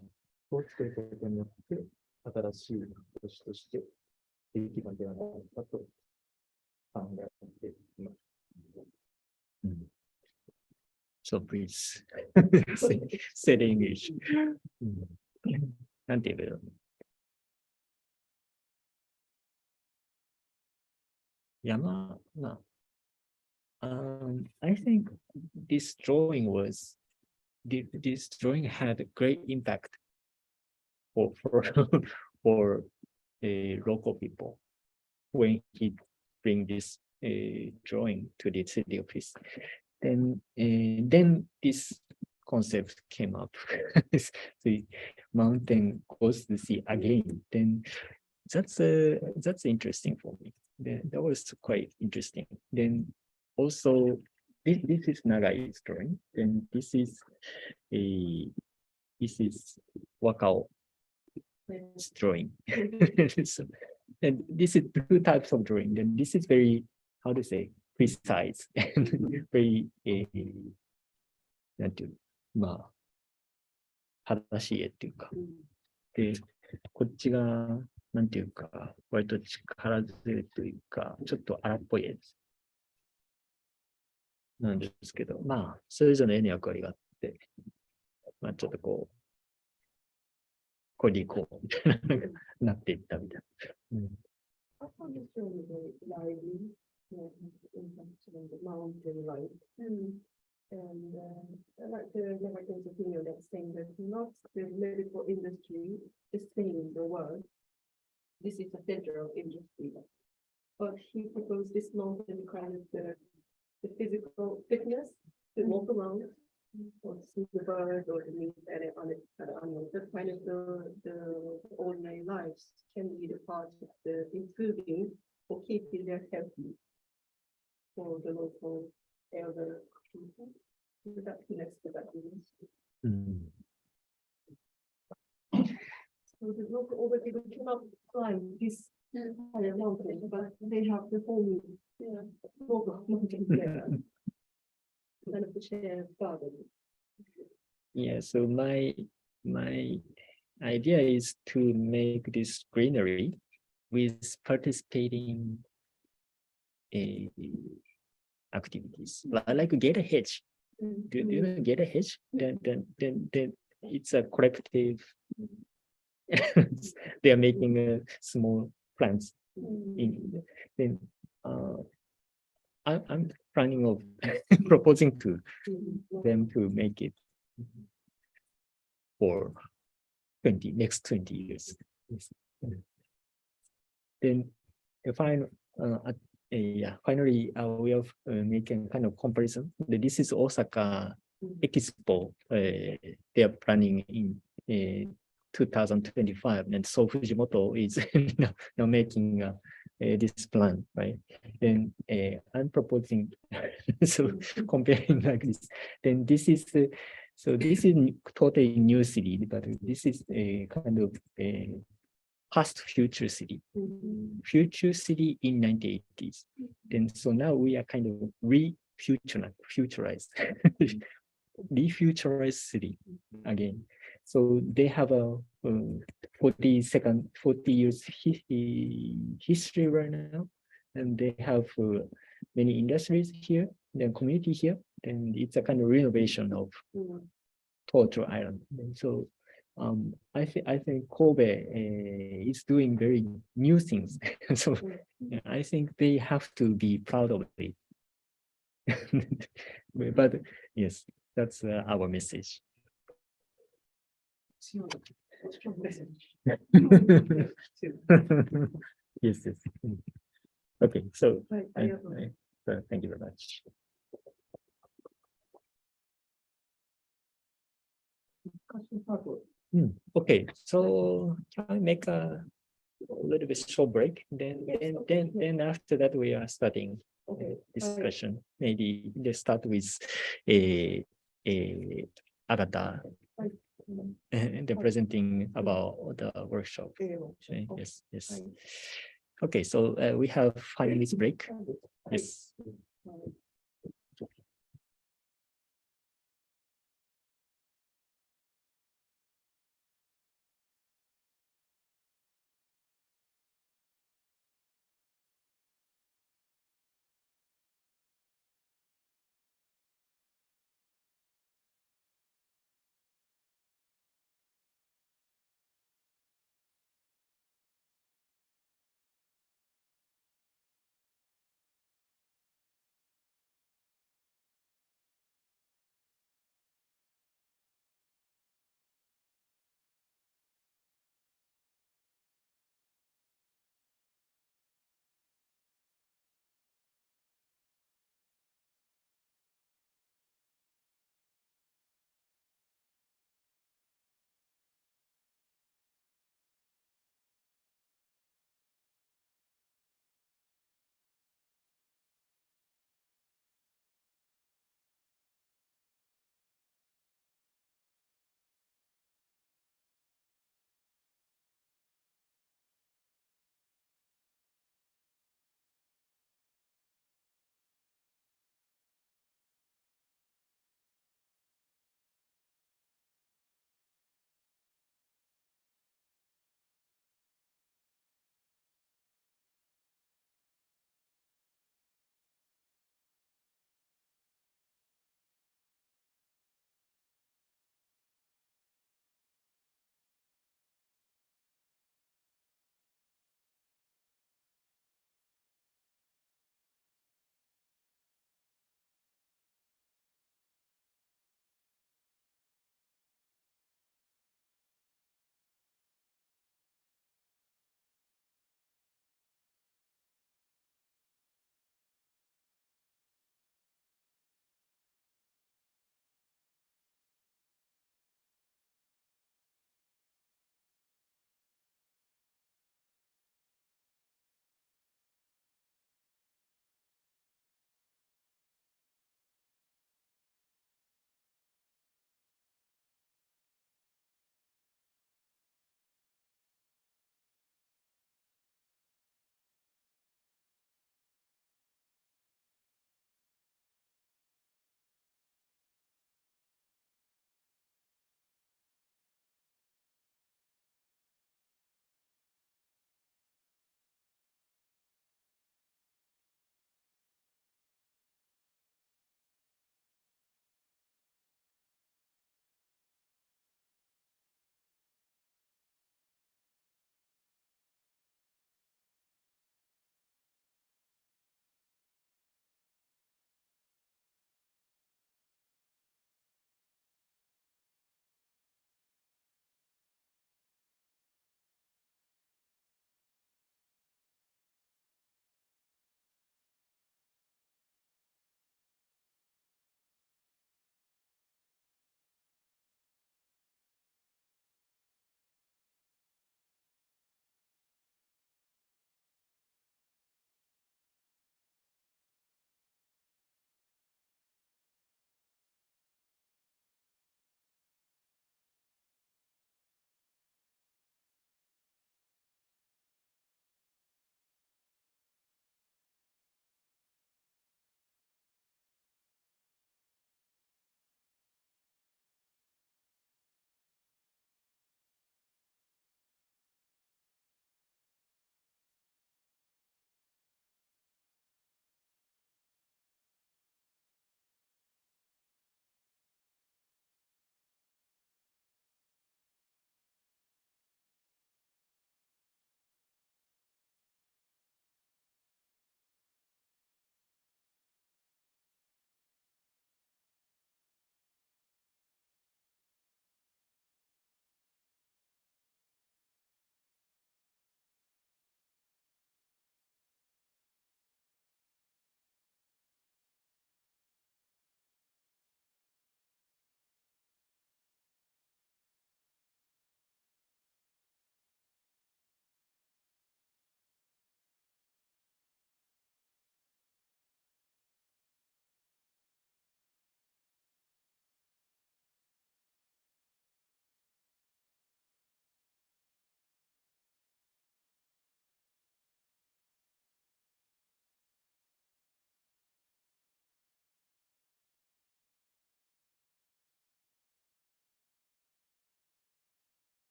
を作ることによって、新しい都市としてできるのではないかと考えています。So please say the English. なんて言うの山、I think this drawing had a great impact for local people when he bring this drawing to the city office. Then this concept came up. The mountain goes to sea again. Then that's interesting for me. Then that was quite interesting. Then also this is Nagai's drawing. Then this is Wakao's drawing. So, and this is two types of drawing. Then this is very, how to say, precise and very なんていうの、正しい絵っていうか。で、こっちが、なんていうか、割と力強いというか、ちょっと荒っぽい絵です。なんですけど、それぞれの絵の役割があって、ちょっとこう、これでいこうみたいな、なっていったみたいな。And I like the American's opinion that's saying that not the medical industry is saying the word. This is the center of industry. But he proposed this mountain kind of the physical fitness to walk around or see the birds or the meat and that kind of the ordinary lives can be the part of the improving or keeping their healthy for the local elder people. That connects to that. So the local older people cannot climb this higher mountain, but they have the whole mountain there. Kind of the shared garden. Yeah, so my idea is to make this greenery with participating activities, like get a hedge. Do you know get a hedge? Then it's a collective. They are making small plants. Then I'm planning of proposing to them to make it for next 20 years. Then finally, we are making kind of comparison. This is Osaka Expo. They are planning in 2025, and so Fujimoto is now making this plan, right? Then I'm proposing so comparing like this. Then this is totally new city, but this is a kind of past future city. Future city in 1980s. Then so now we are kind of refuturized city again. So they have a 40 years history right now, and they have many industries here, then community here, and it's a kind of renovation of Porto Island. And so I think Kobe is doing very new things. So I think they have to be proud of it. But yes, that's our message. Yes. Okay, so So thank you very much. Okay, so can I make a little bit short break? Then after that we are starting discussion. Maybe let's start with Agatha and then presenting about the workshop. Yes, yes. Okay, so we have 5 minutes break. Yes.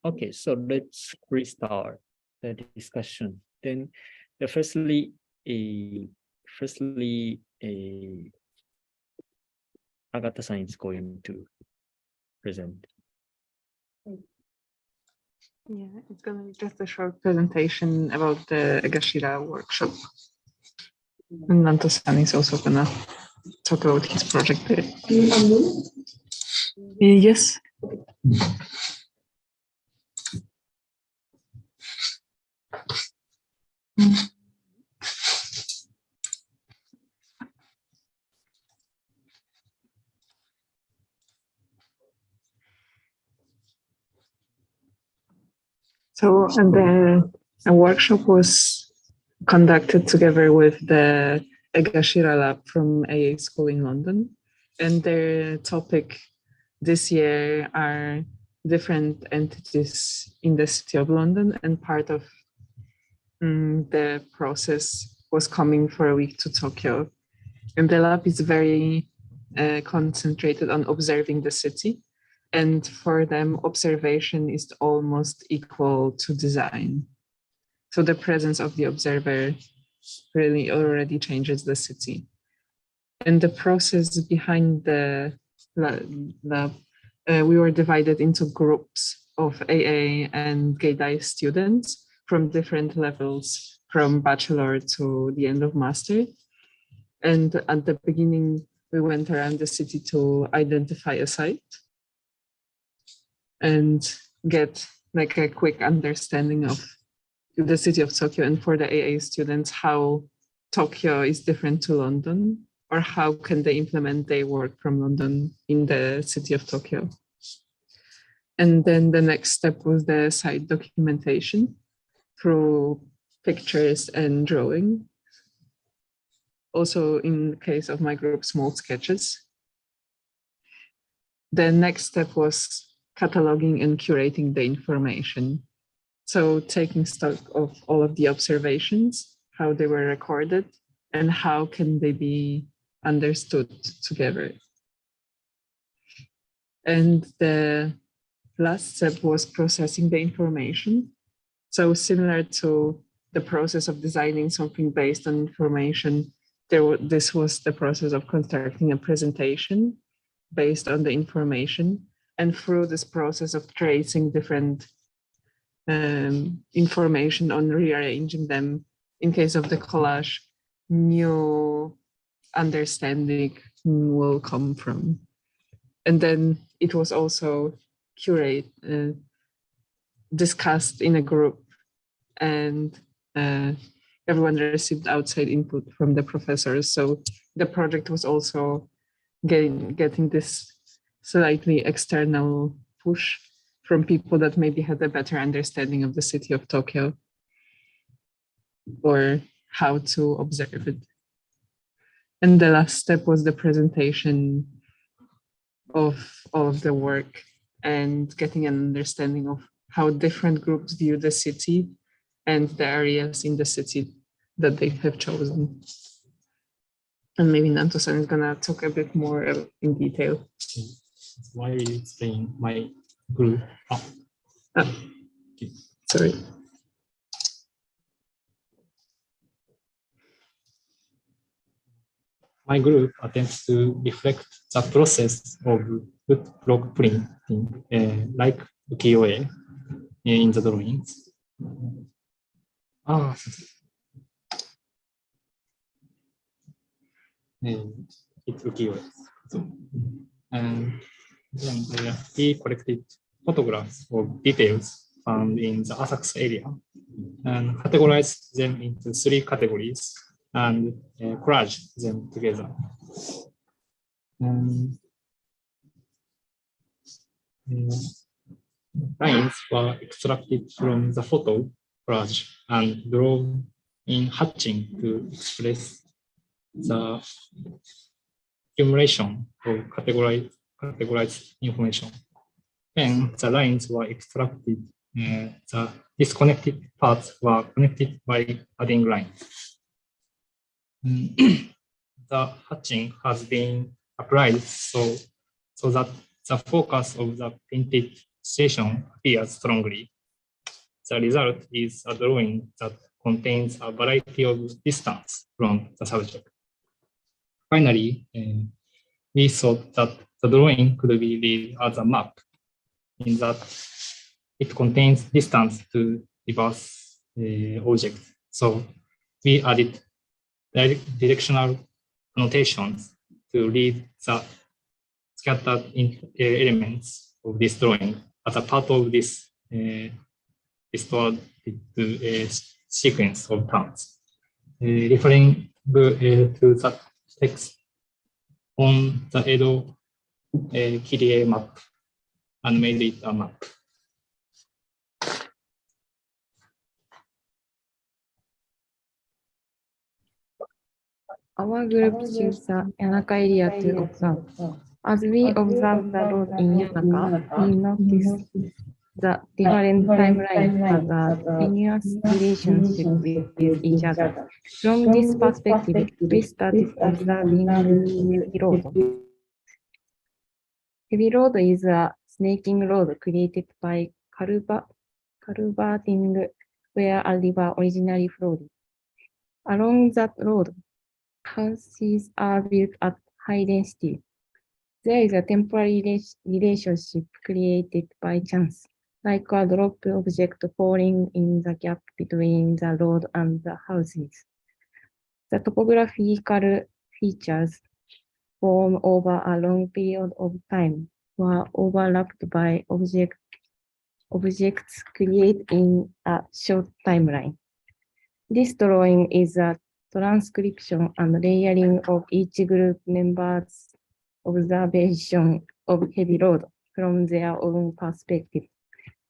Okay, so let's restart the discussion. Then, firstly, Agata-san is going to present. Yeah, it's going to be just a short presentation about the Egashira workshop. And Nanto-san is also going to talk about his project there. Yes. So, and the workshop was conducted together with the Egashira Lab from AA School in London. And their topic this year are different entities in the city of London, and part of the process was coming for a week to Tokyo. And the lab is very concentrated on observing the city. And for them, observation is almost equal to design. So the presence of the observer really already changes the city. And the process behind the lab, we were divided into groups of AA and Geidai students from different levels, from bachelor to the end of master. And at the beginning, we went around the city to identify a site and get like a quick understanding of the city of Tokyo, and for the AA students, how Tokyo is different to London, or how can they implement their work from London in the city of Tokyo. And then the next step was the site documentation through pictures and drawing. Also, in the case of my group, small sketches. The next step was cataloging and curating the information. So taking stock of all of the observations, how they were recorded, and how can they be understood together. And the last step was processing the information. So similar to the process of designing something based on information, this was the process of constructing a presentation based on the information. And through this process of tracing different information on rearranging them, in case of the collage, new understanding will come from. And then it was also discussed in a group, and everyone received outside input from the professors. So the project was also getting this slightly external push from people that maybe had a better understanding of the city of Tokyo or how to observe it. And the last step was the presentation of all of the work and getting an understanding of how different groups view the city and the areas in the city that they have chosen. And maybe Nanto-san is gonna talk a bit more in detail. Why are you explain my group? Sorry. My group attempts to reflect the process of good block printing, like ukiyo-e in the drawings. It's ukiyo-e. And then he collected photographs of details found in the Asakusa area and categorized them into 3 categories and collage them together. Lines were extracted from the photo collage and drawn in hatching to express the accumulation of categorized information. Then the lines were extracted, the disconnected parts were connected by adding lines. The hatching has been applied so that the focus of the printed association appears strongly. The result is a drawing that contains a variety of distance from the subject. Finally, we thought that the drawing could be read as a map, in that it contains distance to diverse objects. So we added directional annotations to read the scattered elements of this drawing as a part of this restored sequence of terms. Referring to that text on the Edo Kirie map and made it a map. Our group chose the Yanaka area to observe. As we observed the road in Yanaka, we noticed the different timelines have a continuous relationship with each other. From this perspective, we started observing heavy road. Heavy road is a snaking road created by culverting where a river originally flowed. Along that road, houses are built at high density. There is a temporary relationship created by chance, like a dropped object falling in the gap between the road and the houses. The topographical features formed over a long period of time were overlapped by objects created in a short timeline. This drawing is a transcription and layering of each group member's observation of heavy road from their own perspective.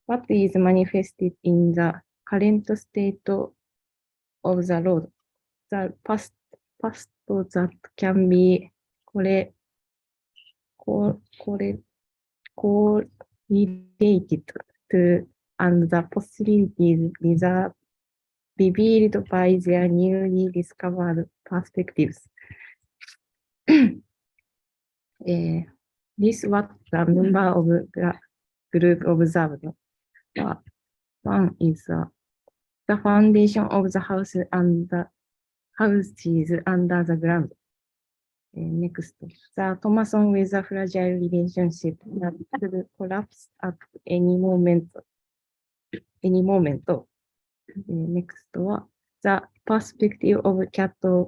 What is manifested in the current state of the road, the past that can be correlated to, and the possibilities revealed by their newly discovered perspectives. This is what the member of the group observed. One is the foundation of the house and the houses under the ground. Next, the Thomason with a fragile relationship that could collapse at any moment. Next, the perspective of cattle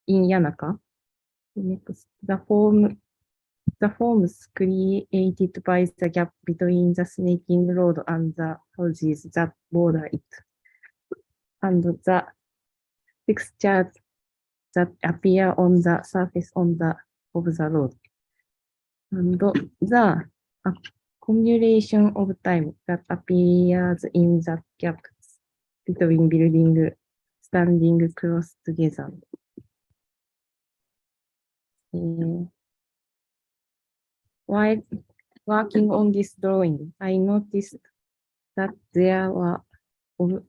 in Yanaka. Next, the forms created by the gap between the snaking road and the houses that border it, and the textures that appear on the surface of the road, and the accumulation of time that appears in the gaps between buildings standing close together. While working on this drawing, I noticed that there were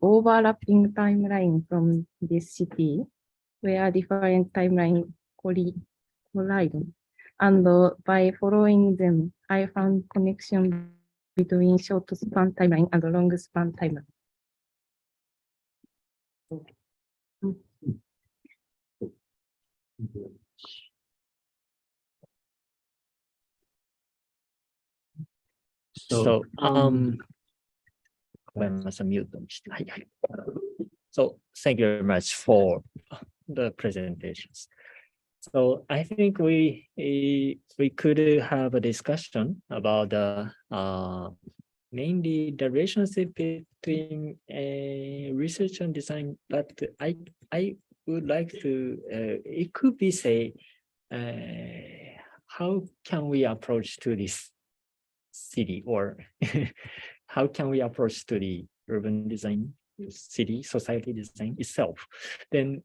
overlapping timelines from this city, where different timelines collide. And by following them, I found connection between short span timeline and long span timeline. So, so thank you very much for the presentations. So I think we could have a discussion about mainly the relationship between research and design, but I would like to, it could be say, how can we approach to this city, or how can we approach to the urban design, city, society design itself? Then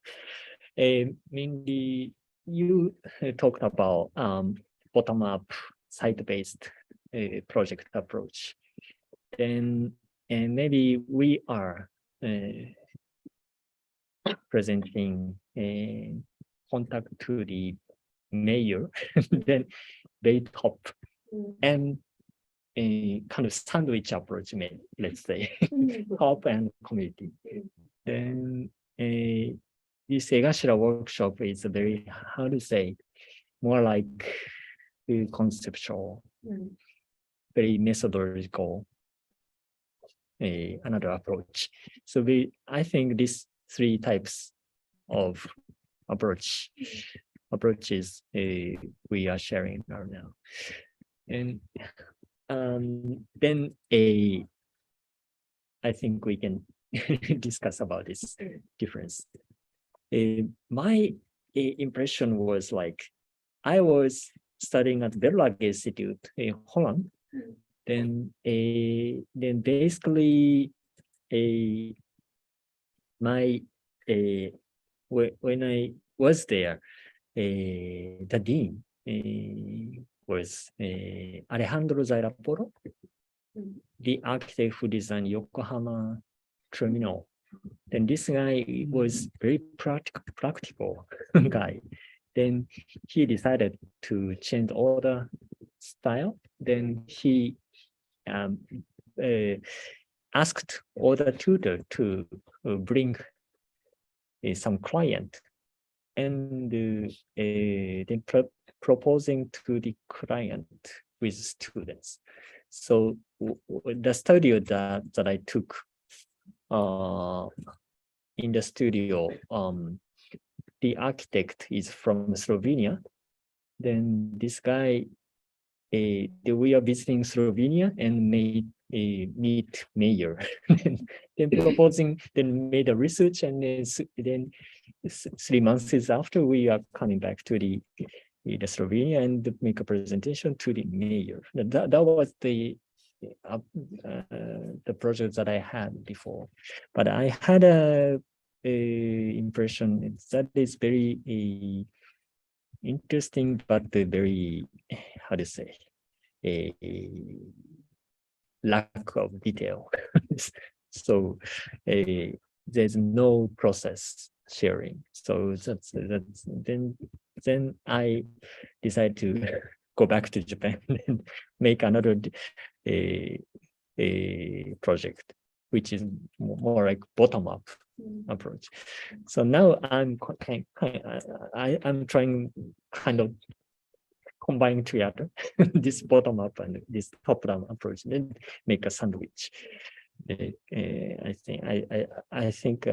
mainly you talked about bottom-up, site-based project approach. Then, and maybe we are presenting contact to the mayor, then very top. And a kind of sandwich approach, let's say, top and community. Then this Egashira workshop is a very, how to say, more like conceptual, very methodological, another approach. So I think these three types of approaches we are sharing right now. And then I think we can discuss about this difference. My impression was like, I was studying at Berlage Institute in Holland. Then basically when I was there, the dean was Alejandro Zairaporo, the architect who designed Yokohama terminal. Then this guy was very practical guy. Then he decided to change all the style. Then he asked all the tutor to bring some client, and then proposing to the client with students. So the studio that I took in the studio, the architect is from Slovenia. Then this guy, we are visiting Slovenia and meet mayor. then made a research, and then 3 months after, we are coming back to the Slovenia and make a presentation to the mayor. That was the project that I had before, but I had a impression that is very interesting, but very, how to say, a lack of detail. So there's no process sharing. So that's then I decided to go back to Japan and make another project, which is more like bottom-up approach. So now I'm trying kind of combine together this bottom-up and this top-down approach, and make a sandwich. I think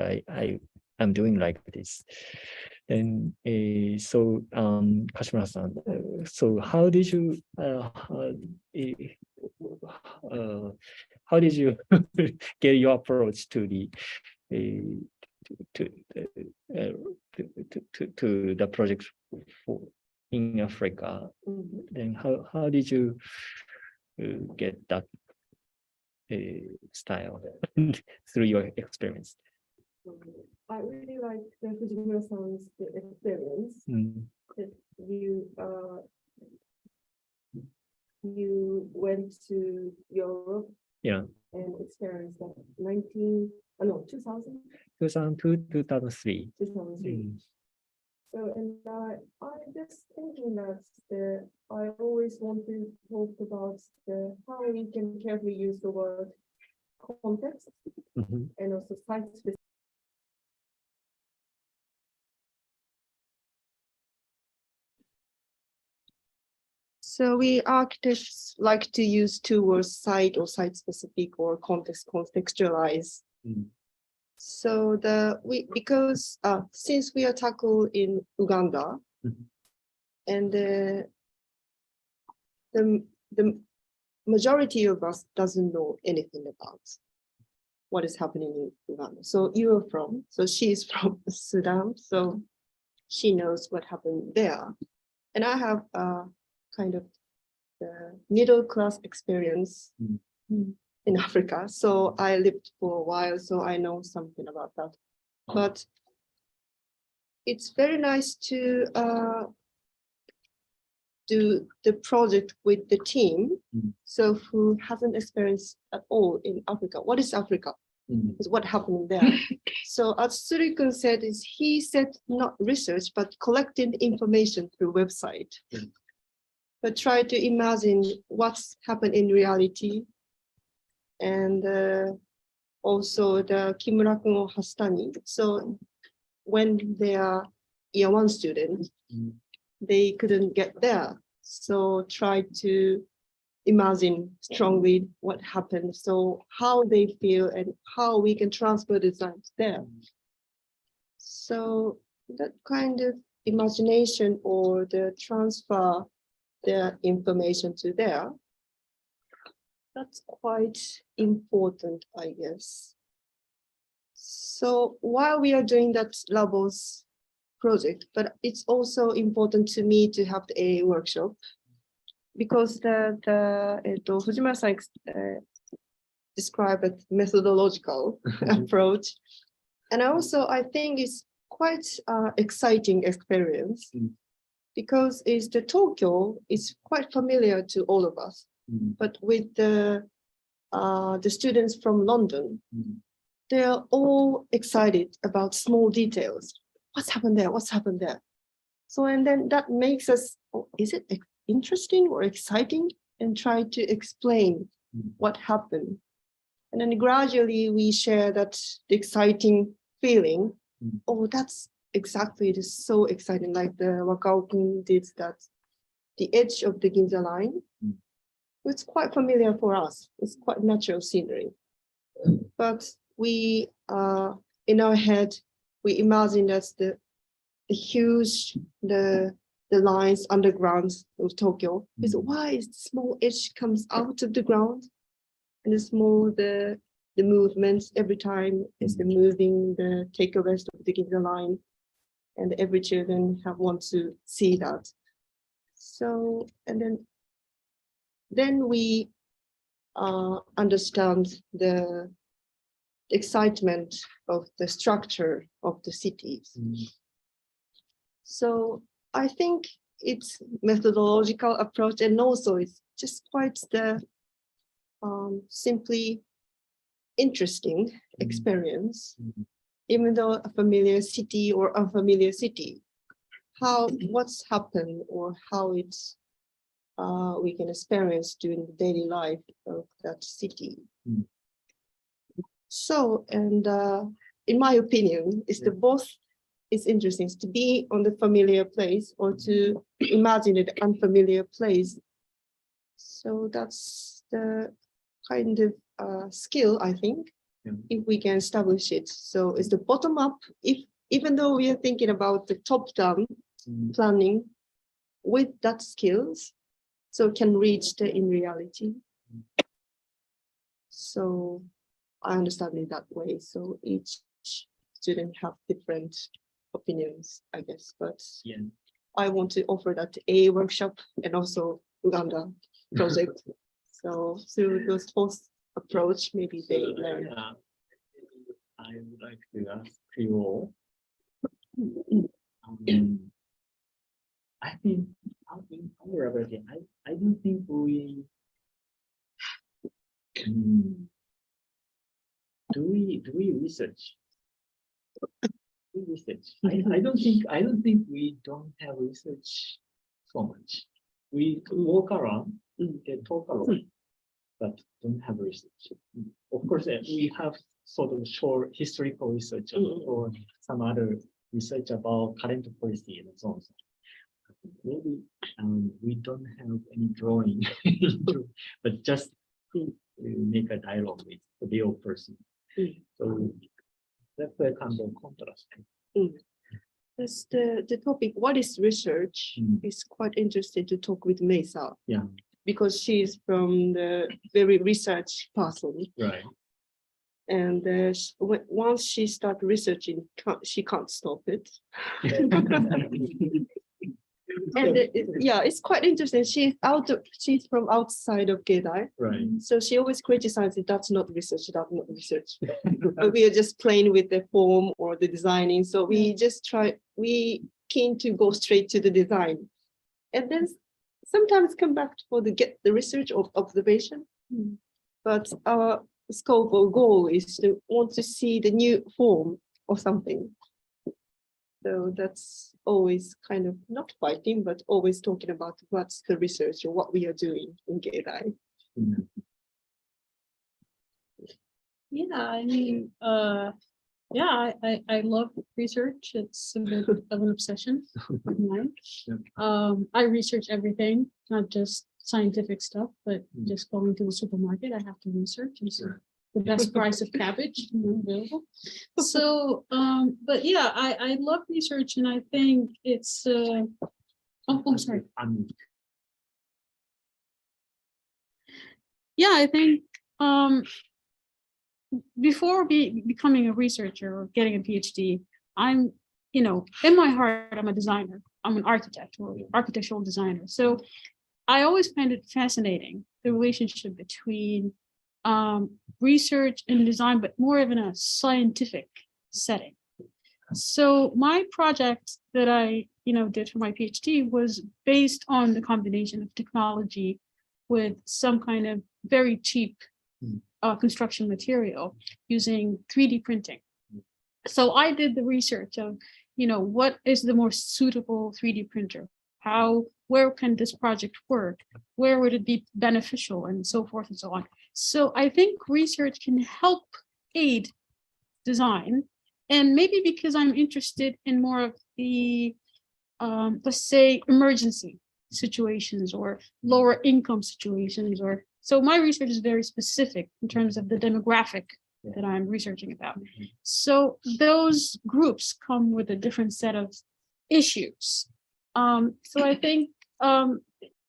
I'm doing like this. And so Kashimura-san, so how did you get your approach to the to the project in Africa? Then how did you get that style through your experience? I really like the Fujimura-san's experience. That you went to Europe, and experienced that 2000? 2002, 2003. 2003. So, and I'm just thinking that I always want to talk about how we can carefully use the word context and also site-specific. So we architects like to use two words, site or site-specific, or context, contextualize. So because since we are tackled in Uganda, and the majority of us doesn't know anything about what is happening in Uganda. So so she's from Sudan, so she knows what happened there. And I have kind of the middle class experience in Africa. So I lived for a while, so I know something about that. But it's very nice to do the project with the team, so who hasn't experienced at all in Africa. What is Africa? Is what happened there. So as Surikun said, he said not research, but collecting information through website. but try to imagine what's happened in reality. And also the Kimura-kun or Hastani. So when they are year one students, they couldn't get there. So try to imagine strongly what happened. So how they feel and how we can transfer the science there. So that kind of imagination or the transfer the information to there, that's quite important, I guess. So while we are doing that Labos project, but it's also important to me to have the AA workshop, because the Fujimura-san described a methodological approach. And also, I think it's quite exciting experience because it's the Tokyo is quite familiar to all of us, but with the students from London, they are all excited about small details. What's happened there? What's happened there? So, and then that makes us, oh, is it interesting or exciting? And try to explain what happened. And then gradually we share that the exciting feeling. Oh, that's exactly, it is so exciting. Like the Wakao-kun did that, the edge of the Ginza line. It's quite familiar for us. It's quite natural scenery. But we, in our head, we imagine that's the huge, the lines underground of Tokyo. Is why is the small edge comes out of the ground, and the small the movements every time is the moving the take a rest of the Ginza line, and every children want to see that. So and then we understand the excitement of the structure of the cities. So I think it's methodological approach, and also it's just quite the simply interesting experience, even though a familiar city or unfamiliar city, what's happened or how it's we can experience during the daily life of that city. So, and in my opinion, it's the both. It's interesting to be on the familiar place or to imagine an unfamiliar place. So that's the kind of skill, I think, if we can establish it. So it's the bottom up, even though we are thinking about the top down planning with that skills, so can reach the in reality. So I understand it that way. So each student have different opinions, I guess, but I want to offer that A workshop and also Uganda project. So through those both approach, maybe they learn. I would like to ask you all. I think in our ability, I don't think we do we research. I don't think we don't have research so much. We walk around, talk a lot, but don't have research. Of course, we have sort of short historical research or some other research about current policy and so on. Maybe we don't have any drawing, but just to make a dialogue with the real person. So that's a kind of contrast. That's the topic. What is research? Is quite interesting to talk with Mesa. Yeah. Because she's from the very research person. Right. And once she starts researching, she can't stop it. And it's quite interesting. She's from outside of Gedai. Right. So she always criticizes that's not research, that's not research. We are just playing with the form or the designing. So we keen to go straight to the design. And then sometimes come back for get the research of observation. But our scope or goal is to want to see the new form or something. So that's always kind of not fighting, but always talking about what's the research or what we are doing in Geidai. Yeah, I mean, yeah, I love research. It's a bit of an obsession of mine. I research everything, not just scientific stuff, but just going to the supermarket, I have to research and see the best price of cabbage available. So, but yeah, I love research, and I think it's. Oh, I'm sorry. Yeah, I think before becoming a researcher or getting a PhD, I'm, in my heart, I'm a designer. I'm an architect or architectural designer. So I always find it fascinating, the relationship between research and design, but more of in a scientific setting. So my project that I, did for my PhD was based on the combination of technology with some kind of very cheap construction material using 3D printing. So I did the research of, what is the most suitable 3D printer? Where can this project work? Where would it be beneficial, and so forth and so on. So I think research can help aid design, and maybe because I'm interested in more of the, let's say, emergency situations or lower income situations, or so my research is very specific in terms of the demographic that I'm researching about. So those groups come with a different set of issues. So I think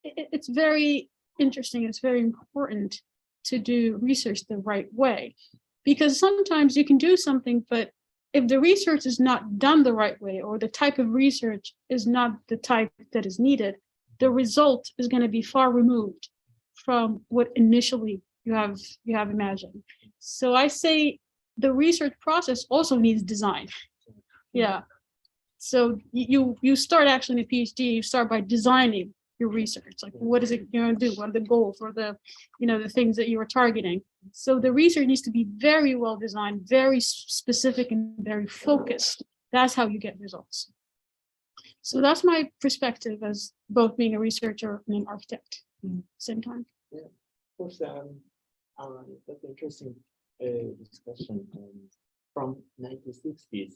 it's very interesting. It's very important to do research the right way, because sometimes you can do something, but if the research is not done the right way, or the type of research is not the type that is needed, the result is going to be far removed from what initially you have imagined. So I say the research process also needs design. Yeah. So you start actually in a PhD, you start by designing your research. Like, what is it you're going to do? What are the goals or the things that you are targeting? So the research needs to be very well designed, very specific, and very focused. That's how you get results. So that's my perspective as both being a researcher and an architect at the same time. Yeah, of course, that's interesting discussion. From 1960s,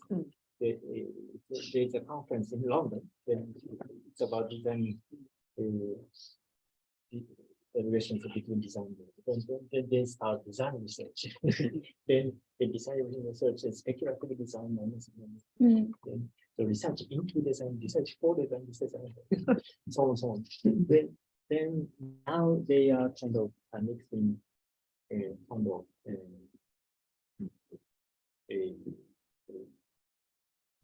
there's a conference in London. It's about designing the relations between design and then they start design research. Then the design research is speculative design management. Then the research into design, research for design, so on, so on. Then now they are kind of mixing kind of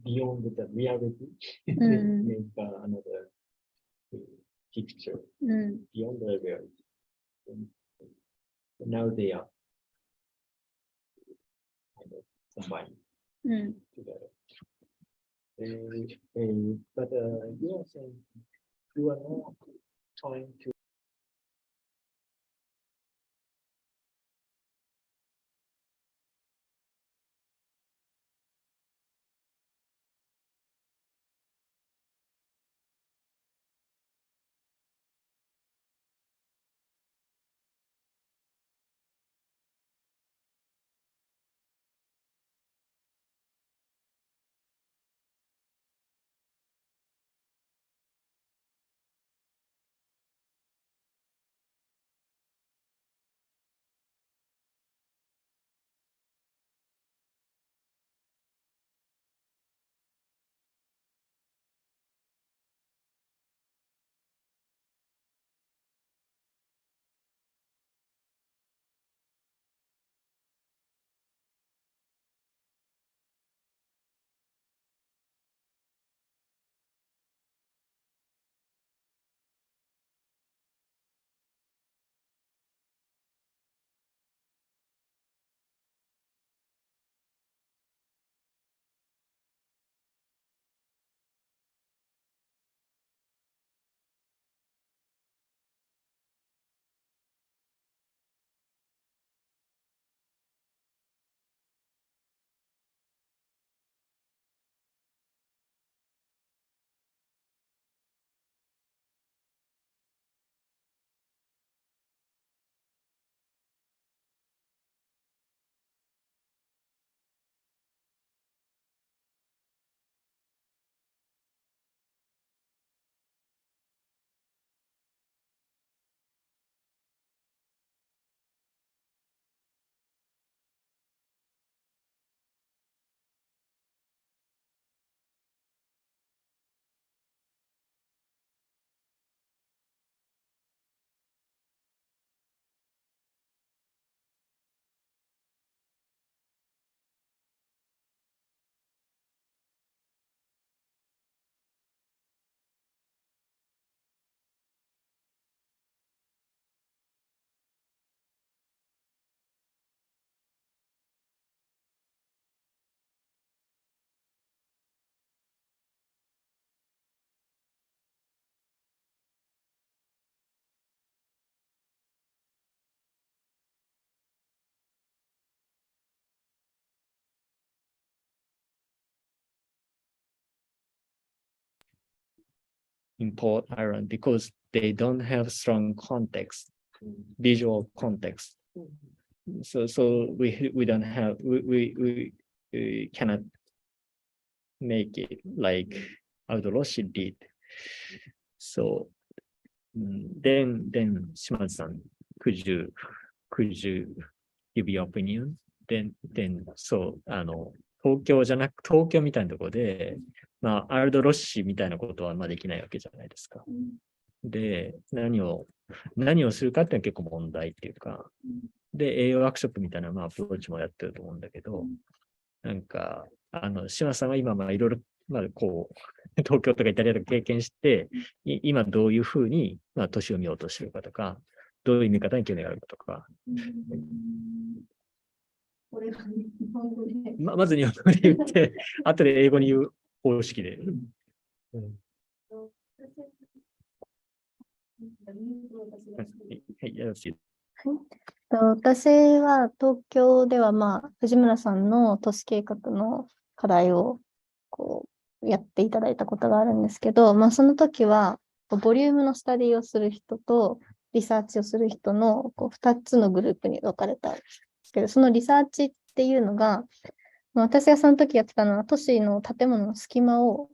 beyond the reality, make another picture beyond the reality. And now they are kind of combined together. But you are saying you are not trying to in Port Island because they don't have strong context, visual context. So we don't have we cannot make it like AAWS did. So then Shimazu-san, could you give your opinion? Then 東京みたいなところで、まあ、アルドロッシみたいなことはまあできないわけじゃないですか。で、何をするかっていうのは結構問題っていうか、で、栄養ワークショップみたいな、まあ、アプローチもやってると思うんだけど、なんか、島さんは今、まあ、いろいろ、まあ、こう、東京とかイタリアとか経験して、今どういうふうに、まあ、都市を見ようとしてるかとか、どういう見方に興味があるかとか。まず日本語で言って、後で英語に言う方式で。はい、よろしい。私は東京では、まあ、藤村さんの都市計画の課題をこうやっていただいたことがあるんですけど、まあ、その時はボリュームのスタディをする人とリサーチをする人の2つのグループに分かれたんですけど、そのリサーチっていうのが、私がその時やってたのは都市の建物の隙間を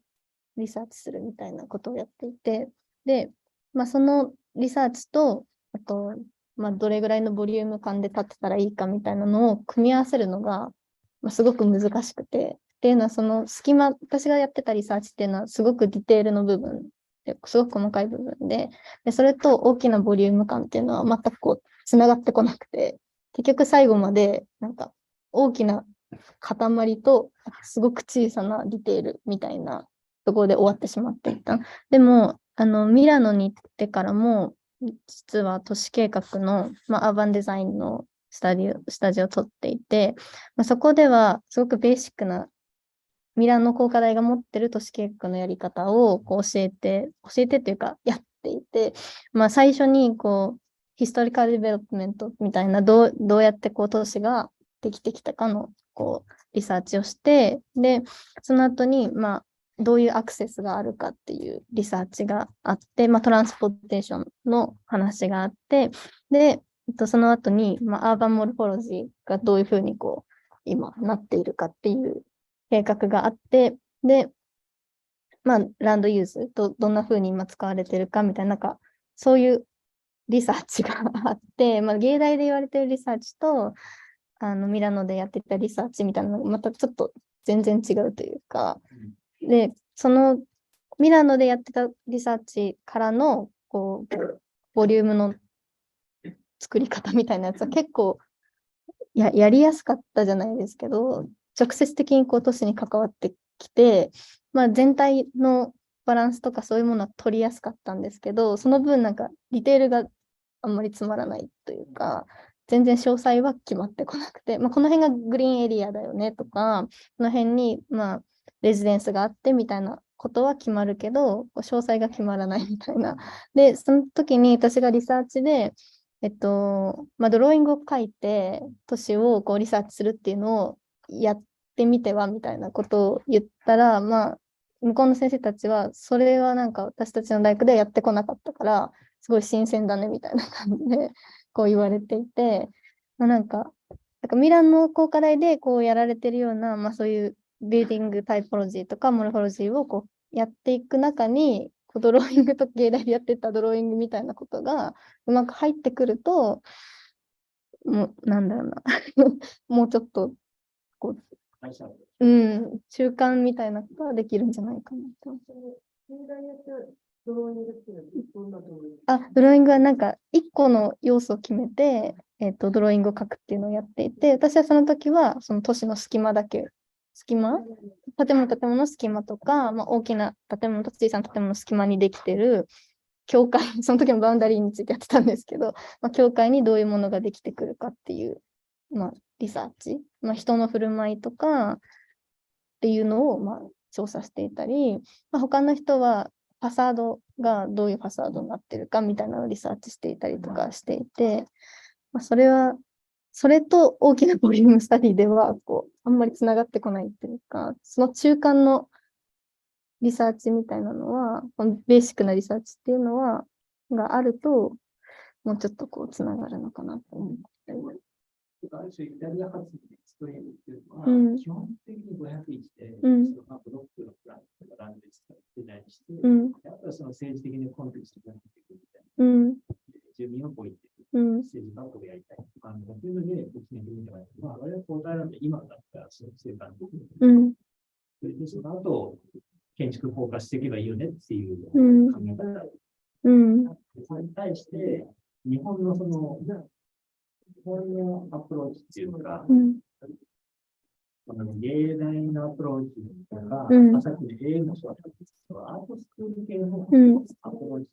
リサーチするみたいなことをやっていて、で、まあ、そのリサーチと、あと、まあ、どれぐらいのボリューム感で立てたらいいかみたいなのを組み合わせるのが、まあ、すごく難しくて、っていうのはその隙間、私がやってたリサーチっていうのはすごくディテールの部分ですごく細かい部分で、それと大きなボリューム感っていうのは全くこうつながってこなくて、結局最後までなんか大きな塊とすごく小さなディテールみたいなところで終わってしまっていた。でもミラノに行ってからも実は都市計画の、アーバンデザインのスタジオを取っていて、そこではすごくベーシックなミラノ工科大が持ってる都市計画のやり方をこう教えてというかやっていて、最初にこうヒストリカルディベロップメントみたいなどうやってこう都市ができてきたかのこうリサーチをして、でその後にどういうアクセスがあるかっていうリサーチがあって、トランスポーテーションの話があって、でその後に、アーバンモルフォロジーがどういうふうにこう今なっているかっていう計画があって、で、ランドユーズどんなふうに今使われてるかみたいな、なんかそういうリサーチがあって、芸大で言われてるリサーチとミラノでやってたリサーチみたいなのがまたちょっと全然違うというか、でそのミラノでやってたリサーチからのこうボリュームの作り方みたいなやつは結構やりやすかったじゃないですけど、直接的にこう都市に関わってきて、全体のバランスとかそういうものは取りやすかったんですけど、その分なんかディテールがあんまりつまらないというか、全然詳細は決まってこなくて、この辺がグリーンエリアだよねとか、この辺にレジデンスがあってみたいなことは決まるけど、詳細が決まらないみたいな。で、その時に私がリサーチで、ドローイングを書いて都市をこうリサーチするっていうのをやってみてはみたいなことを言ったら、向こうの先生たちはそれはなんか私たちの大学ではやってこなかったからすごい新鮮だねみたいな感じでこう言われていて、なんかミラノ工科大でこうやられてるような、そういうビルディングタイポロジーとかモルフォロジーをこうやっていく中にドローイングと芸大でやってたドローイングみたいなことがうまく入ってくると、もうなんだろうなもうちょっとこう、中間みたいなことはできるんじゃないかなと。ドローイングはなんか1個の要素を決めて、ドローイングを書くっていうのをやっていて、私はその時はその都市の隙間だけ、建物の隙間とか、大きな建物と小さな建物の隙間にできてる境界、その時のバウンダリーについてやってたんですけど、境界にどういうものができてくるかっていう、リサーチ、人の振る舞いとかっていうのを調査していたり、他の人はファサードがどういうファサードになってるかみたいなのをリサーチしていたりとかしていて、それと大きなボリュームスタディではあんまりつながってこないっていうか、その中間のリサーチみたいなのはまあ、このベーシックなリサーチっていうのは、があると、もうちょっとこう、つながるのかなと思ってます。ある種イタリア発のエクストリームっていうのは、うん基本的に501で、うんそのブロックのプランとかランドリスをデザインして、うんあとはその政治的にコンテクストをやっていくみたいな。うん住民をこう言っていく。うん政治家をこうやりたい。そういうので、こっちに見てもらう。まあ、我々ポートアイランド今だったら、そういう感じ。うんそれで、その後、建築フォーカスしていけばいいよねっていううん考え方がある。うんそれに対して、日本のその、日本のアプローチっていうのが、うん芸大のアプローチとか、うんさっきの英語の人は、アートスクール系のうんアプローチ、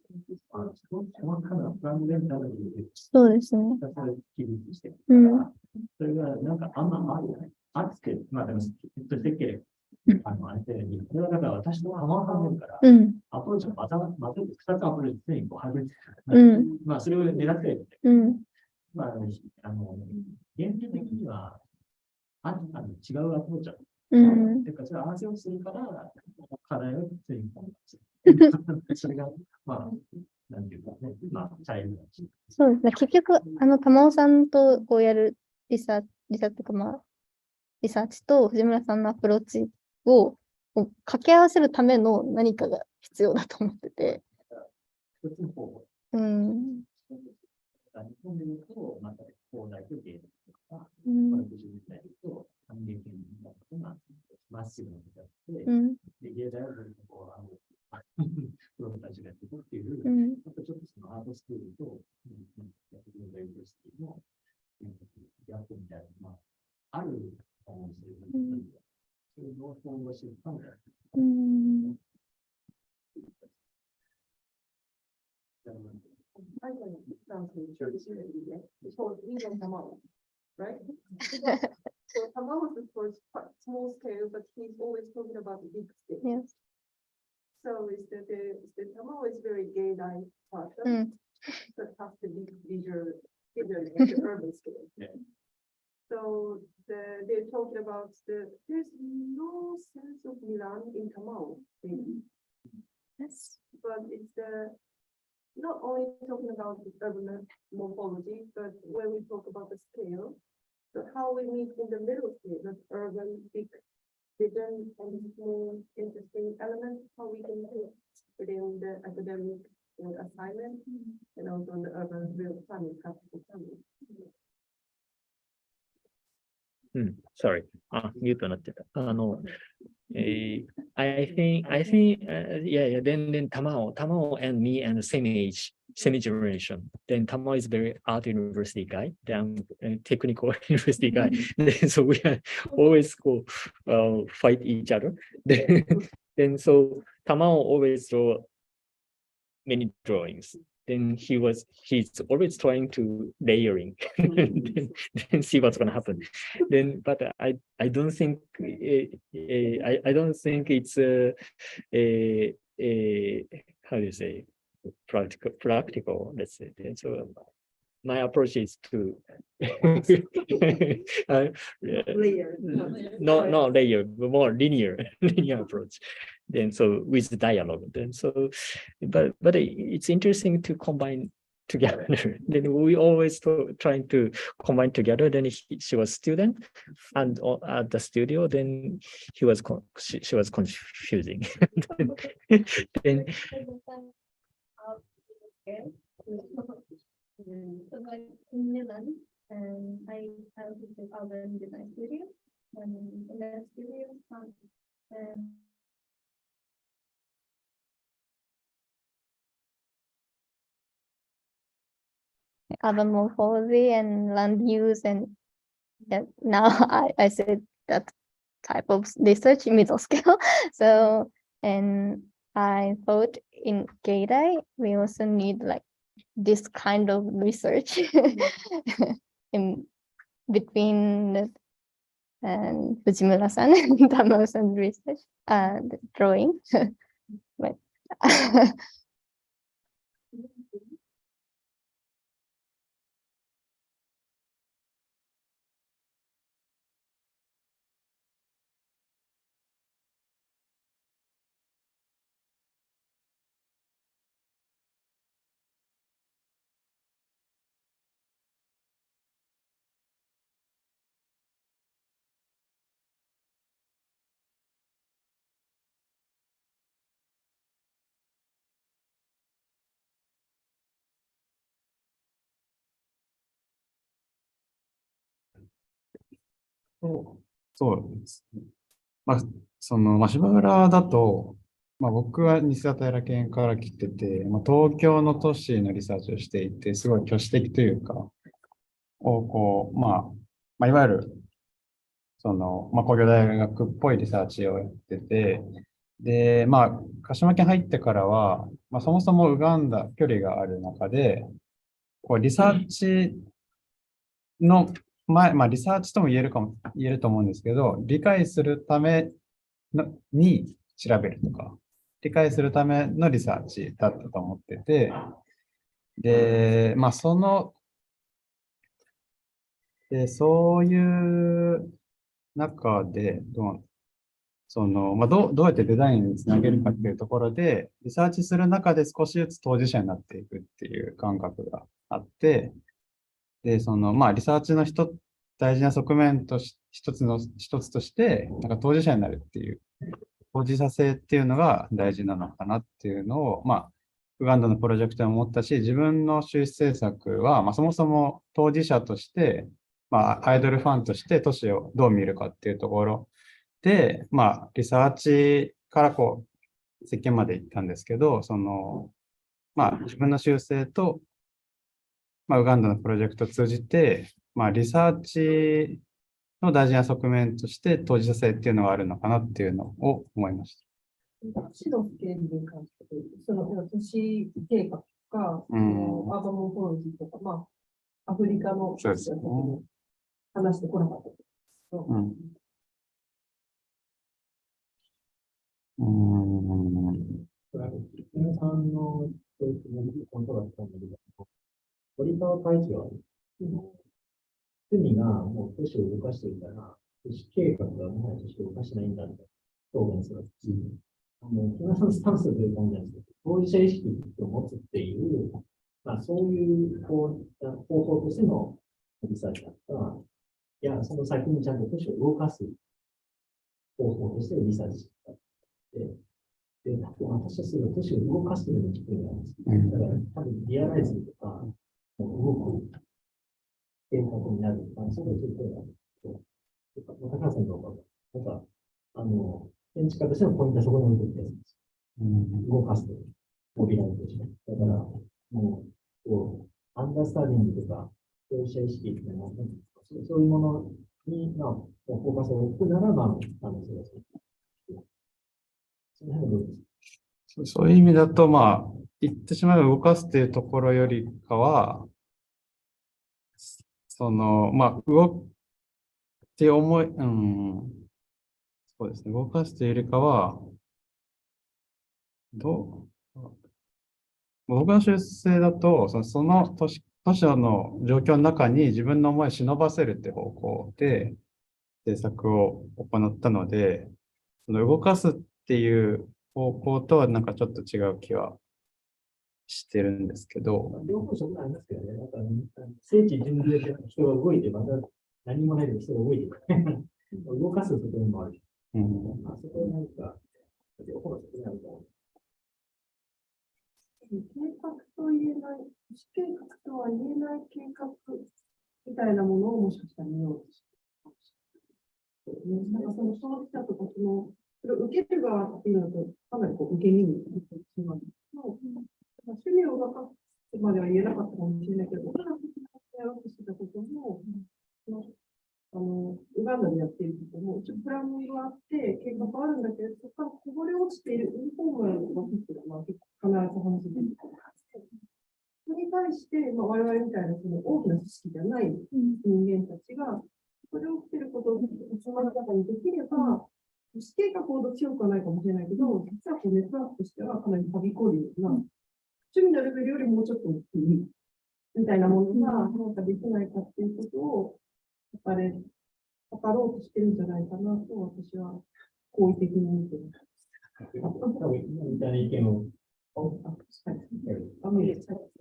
細かなプランデンタルで、そうですね。それを記述してるうんから、それがなんかあんま熱く、まあでも、設計あれで、これはだから私の浜半分から、うんアプローチがまた2つアプローチ常にこう外れてうんまあそれを狙ってるんで、うんまあ、原理的には、違うアプローチだ。うんだからそれを合わせをするから、課題を常に考えそれが、まあ、なんていうかね、まあ、チャイルドだし。そうですね。結局、玉尾さんとこうやるリサーチとか、まあ、リサーチと藤村さんのアプローチをこう掛け合わせるための何かが必要だと思ってて。一つの方法。うん。日本で言うと、また、東大と芸大とか、うんこの60代で言うと、関連権のことがまっすぐなことがあって、うんで、芸大はずっとこう、プロたちがやっていくっていう、うんあとちょっとそのアートスクールと、やってくれるユニバーシティの、ギャップみたいな、まあ、ある可能性があるので、そういうのを統合していくかもしれない。うんRight? So Tamao was of course quite small scale, but he's always talking about the big scale. Yes. So is that the Tamao is very gay-like person, Mm. but has the big visual like the urban scale. Yeah. So they're talking about there's no sense of Milan in Tamao. Yes. But it's not only talking about the urban morphology, but when we talk about the scale, so how we meet in the middle scale, the urban big vision and small interesting elements, how we can do it within the academic assignment and also the urban real planning, practical planning. Sorry. ミュートになってた。I think, yeah, then Tamao and me and same age, same generation. Then Tamao is very art university guy, then technical university guy. Then so we are always go fight each other. Then so Tamao always draw many drawings. Then he's always trying to layering, then see what's gonna happen. Then, but I don't think I don't think it's how do you say practical. Let's say. And so my approach is to not layer, but more linear approach. Then so with dialogue. Then so, but it's interesting to combine together. Then we always trying to combine together. Then she was student, and at the studio, then she was confusing. then in Milan, and I have the urban design studio, and in that studio, urban morphology and land use, and now I said that type of research in middle scale. So, and I thought in Gaydai, we also need like this kind of research in between the Fujimura-san and Tamao-san research, the drawing. But そうですね。芝浦だと、僕は西畑平県から来てて、東京の都市のリサーチをしていて、すごい挙手的というか、いわゆる、工業大学っぽいリサーチをやってて、で、鹿島県入ってからは、そもそもウガンダ、距離がある中で、リサーチのリサーチとも言えると思うんですけど、理解するために調べるとか、理解するためのリサーチだったと思ってて、で、そういう中で、どうやってデザインにつなげるかっていうところで、リサーチする中で少しずつ当事者になっていくっていう感覚があって、で、リサーチの大事な側面と一つとして、当事者になるっていう、当事者性っていうのが大事なのかなっていうのを、ウガンダのプロジェクトに思ったし、自分の収支政策は、そもそも当事者として、アイドルファンとして都市をどう見るかっていうところで、リサーチから設計まで行ったんですけど、自分の修正と、ウガンダのプロジェクトを通じて、リサーチの大事な側面として当事者性っていうのがあるのかなっていうのを思いました。都市のスケールに関して、都市計画とか、アーバンモーフォロジーとか、アフリカの話してこなかったですけど。皆さんの教育のコントロールしたんだけど、堀川会長は、罪がもう都市を動かしていたら、都市計画がもう都市を動かしてないんだって表現するし、木村さんのスタンスという感じなんですけど、当事者意識を持つっていう、そういう方法としてのリサーチだったら、いや、その先にちゃんと都市を動かす方法としてリサーチだって、で、私はすごい都市を動かすというのに聞くんですだから、多分リアライズとか、動く計画になるとか、そういうことがあると、高橋さんの方が、建築家としてのポイントはそこに置いておきたいです。動かすという、モビライズとして。だから、アンダースタンディングとか、消費者意識というのは、そういうものに、フォーカスを置くならば、そうですね。その辺はどうですか？そういう意味だと、言ってしまえば動かすというところよりかは、動くって思い、そうですね、動かすというよりかは、僕の修正だと、その都市の状況の中に自分の思いを忍ばせるって方向で政策を行ったので、動かすっていう方向とはなんかちょっと違う気はしてるんですけど。両方そこありますけどね。聖地巡礼で人が動いて、また何もないけど人が動いてる。動かすところもある。そこはなんか、両方そこにあると思う。計画と言えない、都市計画とは言えない計画みたいなものをもしかしたら見ようとしている。なんかその消費者とかそれを受ける側っていうのとかなり受け身になってしまうんですけど、趣味を分かってまでは言えなかったかもしれないけど、やろうとしてたことも、ウガンダでやっていることも、プランがあって、計画があるんだけど、そこからこぼれ落ちているインフォーマルな動きっていうのは、結構必ず話している。それに対して、我々みたいなその大きな組織じゃない人間たちが、それを起きていることをその中にできれば、都市計画ほど強くはないかもしれないけど、実はネットワークとしてはかなりはびこるような、趣味のレベルよりもうちょっと大きいみたいなものがなんかできないかっていうことを、語ろうとしてるんじゃないかなと私は好意的に見ています。みたいな意見を。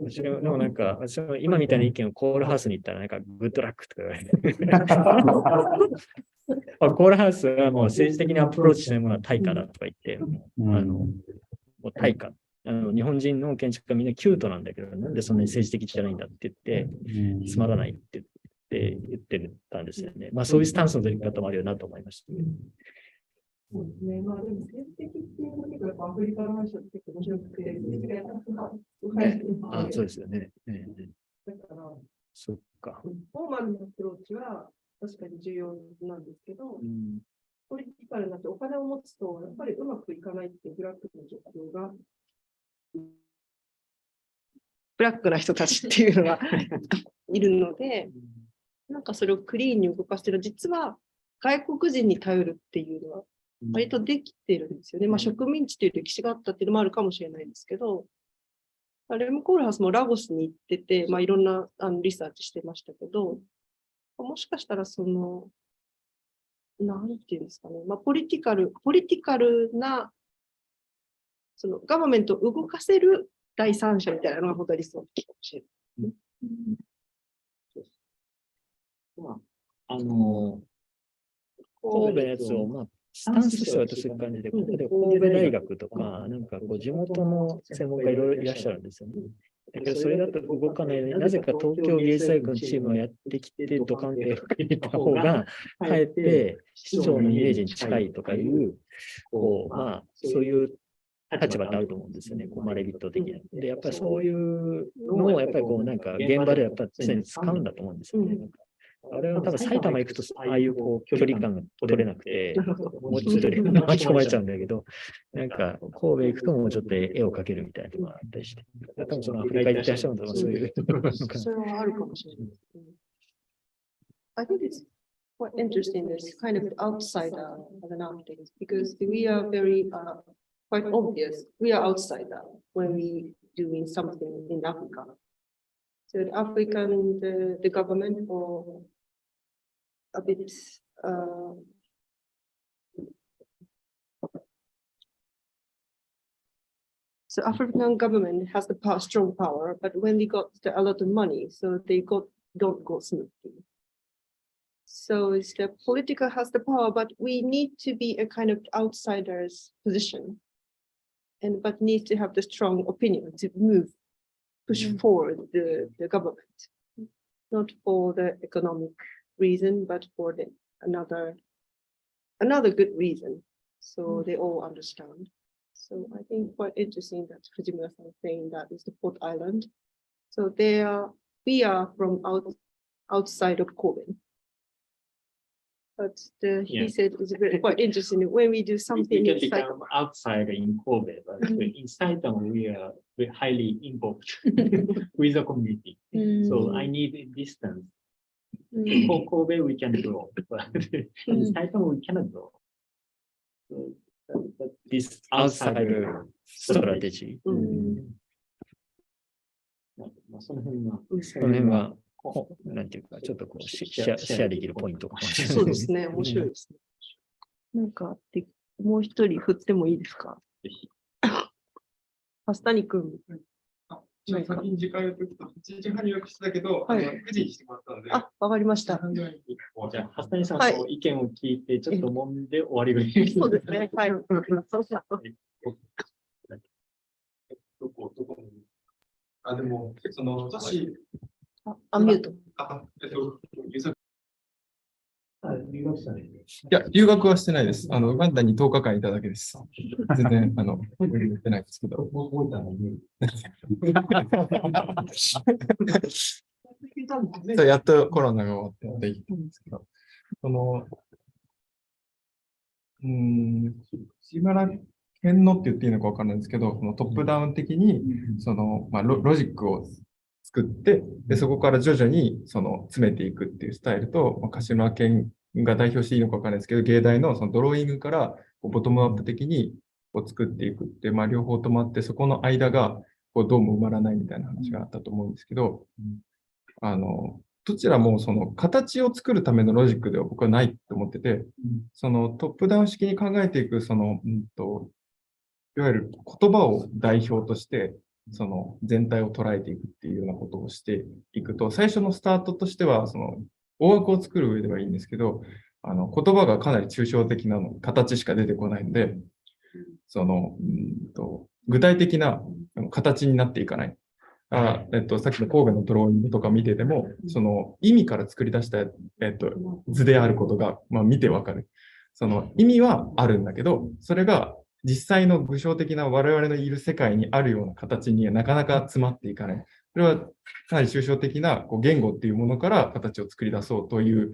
でもなんか、私も今みたいな意見をコールハウスに行ったら、なんかグッドラックとか言われて。コールハウスはもう政治的にアプローチするものは対価だとか言って、もう対価。日本人の建築家みんなキュートなんだけど、なんでそんなに政治的じゃないんだって言って、つまらないって言っって言ってたんですよね。まあそういうスタンスの取り方もあるよなと思いましたね。そうですね。まあでも、政治的っていうのが結構やっぱアフリカの話は結構面白くて、そうですよね。だから、そっか。フォーマルなアプローチは確かに重要なんですけど、ポリティカルになってお金を持つと、やっぱりうまくいかないっていうブラックの状況が、ブラックな人たちっていうのがいるので、なんかそれをクリーンに動かしてる、実は外国人に頼るっていうのは割とできてるんですよね。まあ植民地という歴史があったっていうのもあるかもしれないですけど、レム・コールハスもラゴスに行ってて、まあいろんなリサーチしてましたけど、もしかしたらその、なんていうんですかね、まあポリティカルな、そのガバメントを動かせる第三者みたいなのが本当は理想的かもしれない。神戸のやつを、まあ、スタンスとしてはそういう感じで、神戸大学とか、なんかこう地元の専門家いろいろいらっしゃるんですよね。だけど、それだと動かないのになぜか東京芸術大学のチームをやってきて、ドカンって入れた方が、かえって市長のイメージに近いとかいう、こう、まあ、そういう立場ってあると思うんですよね、まれびと的な。で、やっぱりそういうのを、やっぱりこう、なんか現場でやっぱり常に使うんだと思うんですよね。あれは多分埼玉行くと、ああいうこう距離感が取れなくて、もうちょっと巻き込まれちゃうんだけど、なんか神戸行くともうちょっと絵を描けるみたいなところがあったりして、多分そのアフリカ行ってらっしゃるのとそういう。それはあるかもしれない。I think it's quite interesting, this kind of outsider of an architect, because we are very quite obvious. We are outsider when we doing something in Africa. So the African, the government or a bit so African government has the power, strong power, but when they got a lot of money, so they don't go smoothly. So it's the political has the power, but we need to be a kind of outsider's position, but need to have the strong opinion to push forward the government, not for the economic reason, but for another good reason. So they all understand. So I think quite interesting that Fujimura-san is saying that is the Port Island. So we are from outside of Kobe. But he said it's quite interesting when we do something. We can become outside in Kobe, but inside them we're highly involved with the community. So I need a distance. For Kobe we can grow, but inside them we cannot grow. So this outsider strategy. その辺はなんていうか、ちょっとこうシェアできるポイントかもしれない。そうですね、面白いですね。なんか、もう一人振ってもいいですか？ぜひ。橋谷君。先に時間をときと8時半に予約してたけど、9時にしてもらったので。わかりました。じゃあ、橋谷さんの意見を聞いて、ちょっと揉んで終わりぐらい。そうですね。はい。そうそう。でも、その、私、アンミュート。いや、留学はしてないです。ウガンダに10日間いただけです。全然、言ってないですけど。やっとコロナが終わってできたんですけど、島田県のって言っていいのか分からないんですけど、トップダウン的に、ロジックを作って、で、そこから徐々に、詰めていくっていうスタイルと、鹿島県が代表していいのか分からないですけど、芸大のそのドローイングからボトムアップ的に作っていくって、両方ともあって、そこの間がどうも埋まらないみたいな話があったと思うんですけど、どちらもその形を作るためのロジックでは僕はないと思ってて、そのトップダウン式に考えていく、いわゆる言葉を代表として、その全体を捉えていくっていうようなことをしていくと、最初のスタートとしては、大枠を作る上ではいいんですけど、言葉がかなり抽象的な形しか出てこないので、具体的な形になっていかない。さっきの神戸のドローイングとか見てても、その意味から作り出した、図であることが、まあ、見てわかる。その意味はあるんだけど、それが実際の具象的な我々のいる世界にあるような形にはなかなか詰まっていかない。それはかなり抽象的な言語っていうものから形を作り出そうという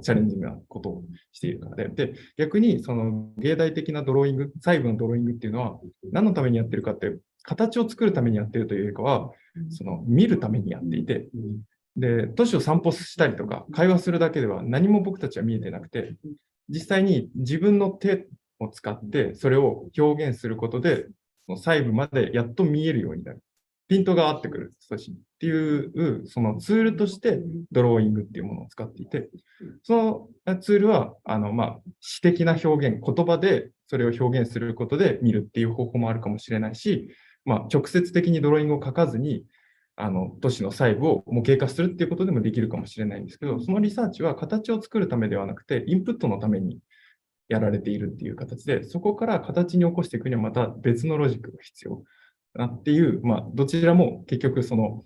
チャレンジングなことをしているからで。で、逆にその芸大的なドローイング、細部のドローイングっていうのは何のためにやってるかって、形を作るためにやってるというよりかは、その見るためにやっていて、で、都市を散歩したりとか会話するだけでは何も僕たちは見えてなくて、実際に自分の手を使ってそれを表現することで、その細部までやっと見えるようになる。ピントが合ってくるっていう、そのツールとしてドローイングっていうものを使っていて、そのツールは、詩的な表現、言葉でそれを表現することで見るっていう方法もあるかもしれないし、直接的にドローイングを書かずに、都市の細部を模型化するっていうことでもできるかもしれないんですけど、そのリサーチは形を作るためではなくて、インプットのためにやられているっていう形で、そこから形に起こしていくにはまた別のロジックが必要なっていう、どちらも結局その、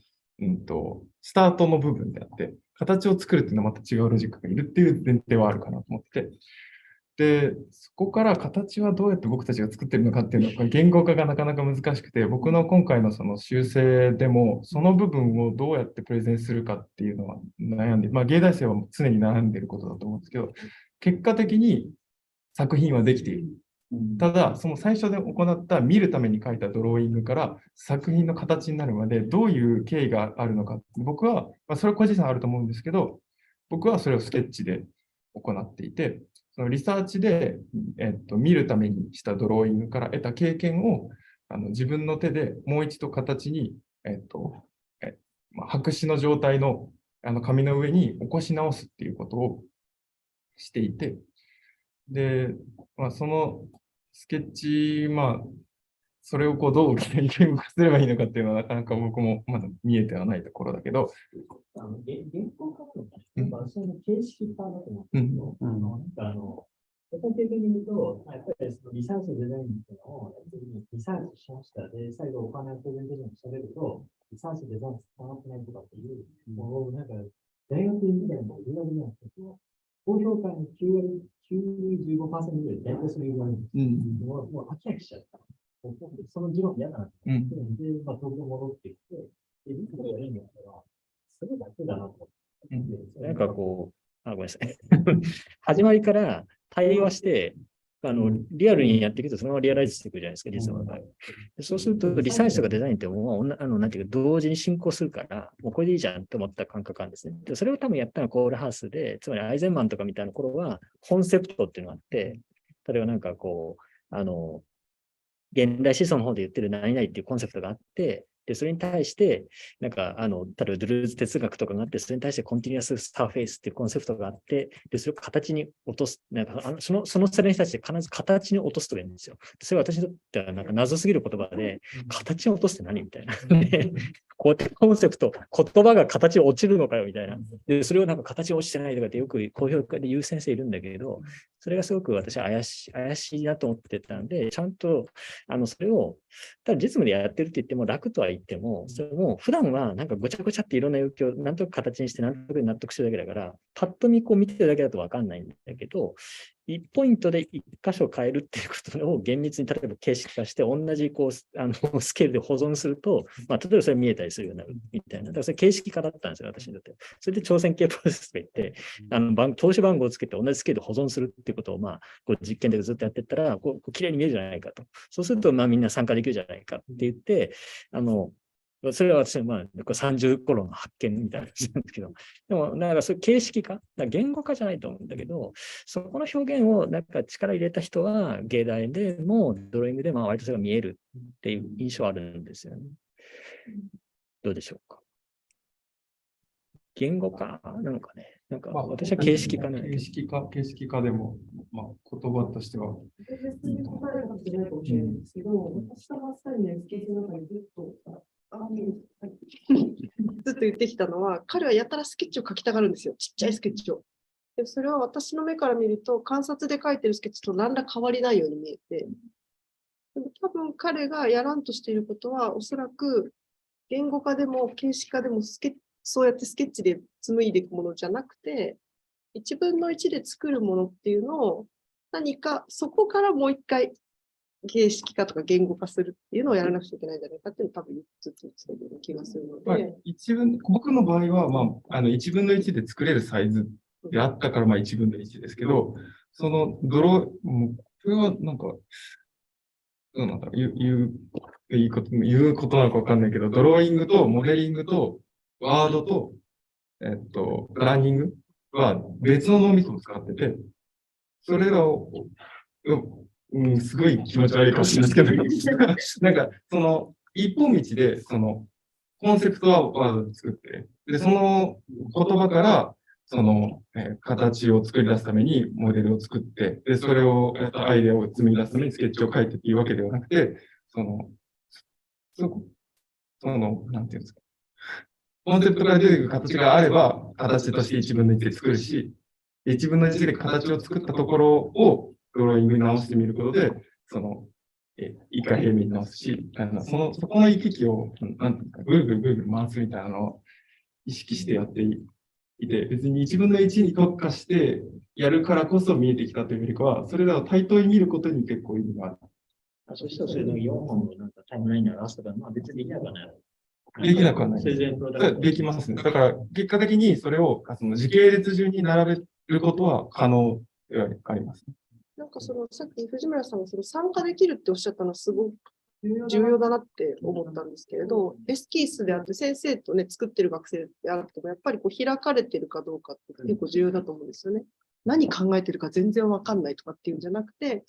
スタートの部分であって、形を作るっていうのはまた違うロジックがいるっていう前提はあるかなと思ってて、で、そこから形はどうやって僕たちが作ってるのかっていうのは、これ言語化がなかなか難しくて、僕の今回のその修正でも、その部分をどうやってプレゼンするかっていうのは悩んで、芸大生は常に悩んでることだと思うんですけど、結果的に作品はできている。ただ、その最初で行った見るために書いたドローイングから作品の形になるまでどういう経緯があるのか、僕は、それは個人差あると思うんですけど、僕はそれをスケッチで行っていて、そのリサーチで、見るためにしたドローイングから得た経験を自分の手でもう一度形に、白紙の状態の紙の上に起こし直すっていうことをしていて、で、そのスケッチ、それをどう言語化すればいいのかっていうのはなかなか僕もまだ見えてはないところだけど、原稿書くのが、その形式化だと思うんですけど、私的に言うと、やっぱりそのリサーチデザインっていうのを、リサーチしました。で、最後お金をプレゼンテーションしてあげると、リサーチデザイン伝わってないとかっていう、もう大学時代もいろいろなんですけど、高評価の95% ぐらい大体それ言われるんです。もう飽き飽きしちゃった。その議論嫌だなって思って、で、東京戻ってきて、で、リサーチがいいんだったら、それだけだなと思って。ごめんなさい。始まりから対話して、リアルにやっていくと、そのままリアライズしていくじゃないですか、実は。そうすると、リサーチとかデザインってもう、なんていうか、同時に進行するから、もうこれでいいじゃんと思った感覚なんですね。で、それを多分やったのはコールハウスで、つまりアイゼンマンとかみたいな頃は、コンセプトっていうのがあって、例えば現代思想の方で言ってる何々っていうコンセプトがあって、で、それに対して、例えばドゥルーズ哲学とかがあって、それに対してコンティニュアスサーフェイスっていうコンセプトがあって、で、それを形に落とす、そのそれに対して必ず形に落とすとか言うんですよ。それは私にとっては謎すぎる言葉で、形に落とすって何みたいな。こうやってコンセプト、言葉が形に落ちるのかよみたいな。で、それを形に落ちてないとかってよく公表で言う先生いるんだけど、それがすごく私は怪しいなと思ってたんで、ちゃんと、それを、ただ実務でやってるって言っても楽とは言っても、それも普段はごちゃごちゃっていろんな要求をなんとなく形にしてなんとなく納得してるだけだから、パッと見見てるだけだと分かんないんだけど、1ポイントで1箇所変えるっていうことを厳密に例えば形式化して同じスケールで保存すると、例えばそれ見えたりするようになるみたいな。だからそれ形式化だったんですよ、私にとって。それで挑戦系プロセスとか言って、投資番号をつけて同じスケールで保存するっていうことを実験でずっとやっていったら、綺麗に見えるじゃないかと。そうするとみんな参加できるじゃないかって言って、それは私は30頃の発見みたいな話なんですけど、でもそういう形式化、言語化じゃないと思うんだけど、そこの表現を力入れた人は芸大でもドローイングで割とそれが見えるっていう印象あるんですよね。どうでしょうか。言語化なのかね。私は形式化ね。形式化でも、言葉としては。別に答えるかもしれないかもしれないんですけど、私がマスターのスケールの中にずっと言ってきたのは、彼はやたらスケッチを描きたがるんですよ。ちっちゃいスケッチを。でそれは私の目から見ると、観察で描いてるスケッチと何ら変わりないように見えて、でも多分彼がやらんとしていることは、おそらく言語化でも形式化でもそうやってスケッチで紡いでいくものじゃなくて、1分の1で作るものっていうのを何かそこからもう一回形式化とか言語化するっていうのをやらなくちゃいけないんじゃないかっていうのを多分ずつつけてる気がするので、僕の場合は、1分の1で作れるサイズであったから、1分の1ですけど、そのこれはなんか、どうなんだろう、言うことなのかわかんないけど、ドローイングとモデリングとワードと、プランニングは別の脳みそを使ってて、それらを、すごい気持ち悪いかもしれないですけど、なんか、その、一本道で、その、コンセプトはワードで作って、で、その言葉から、その、形を作り出すためにモデルを作って、で、それを、アイデアを積み出すためにスケッチを書いてっていうわけではなくて、なんていうんですか。コンセプトから出てくる形があれば、形として1分の1で作るし、1分の1で形を作ったところをドローイングに直してみることで、その、一回平面に直すし、そこの行き来を、なんていうか、ぐるぐる回すみたいなのを意識してやっていて、別に1分の1に特化してやるからこそ見えてきたというよりかは、それらを対等に見ることに結構意味がある。そしたらそれの4本のタイムラインに表すとか、別にできなくはない。できなくはない。できますね。だから、結果的にそれをその時系列順に並べることは可能ではありますね。なんかさっき藤村さんが参加できるっておっしゃったのはすごく重要だなって思ったんですけれど、エスキースであって先生とね、作ってる学生であっても、やっぱり開かれてるかどうかって結構重要だと思うんですよね。何考えてるか全然わかんないとかっていうんじゃなくて、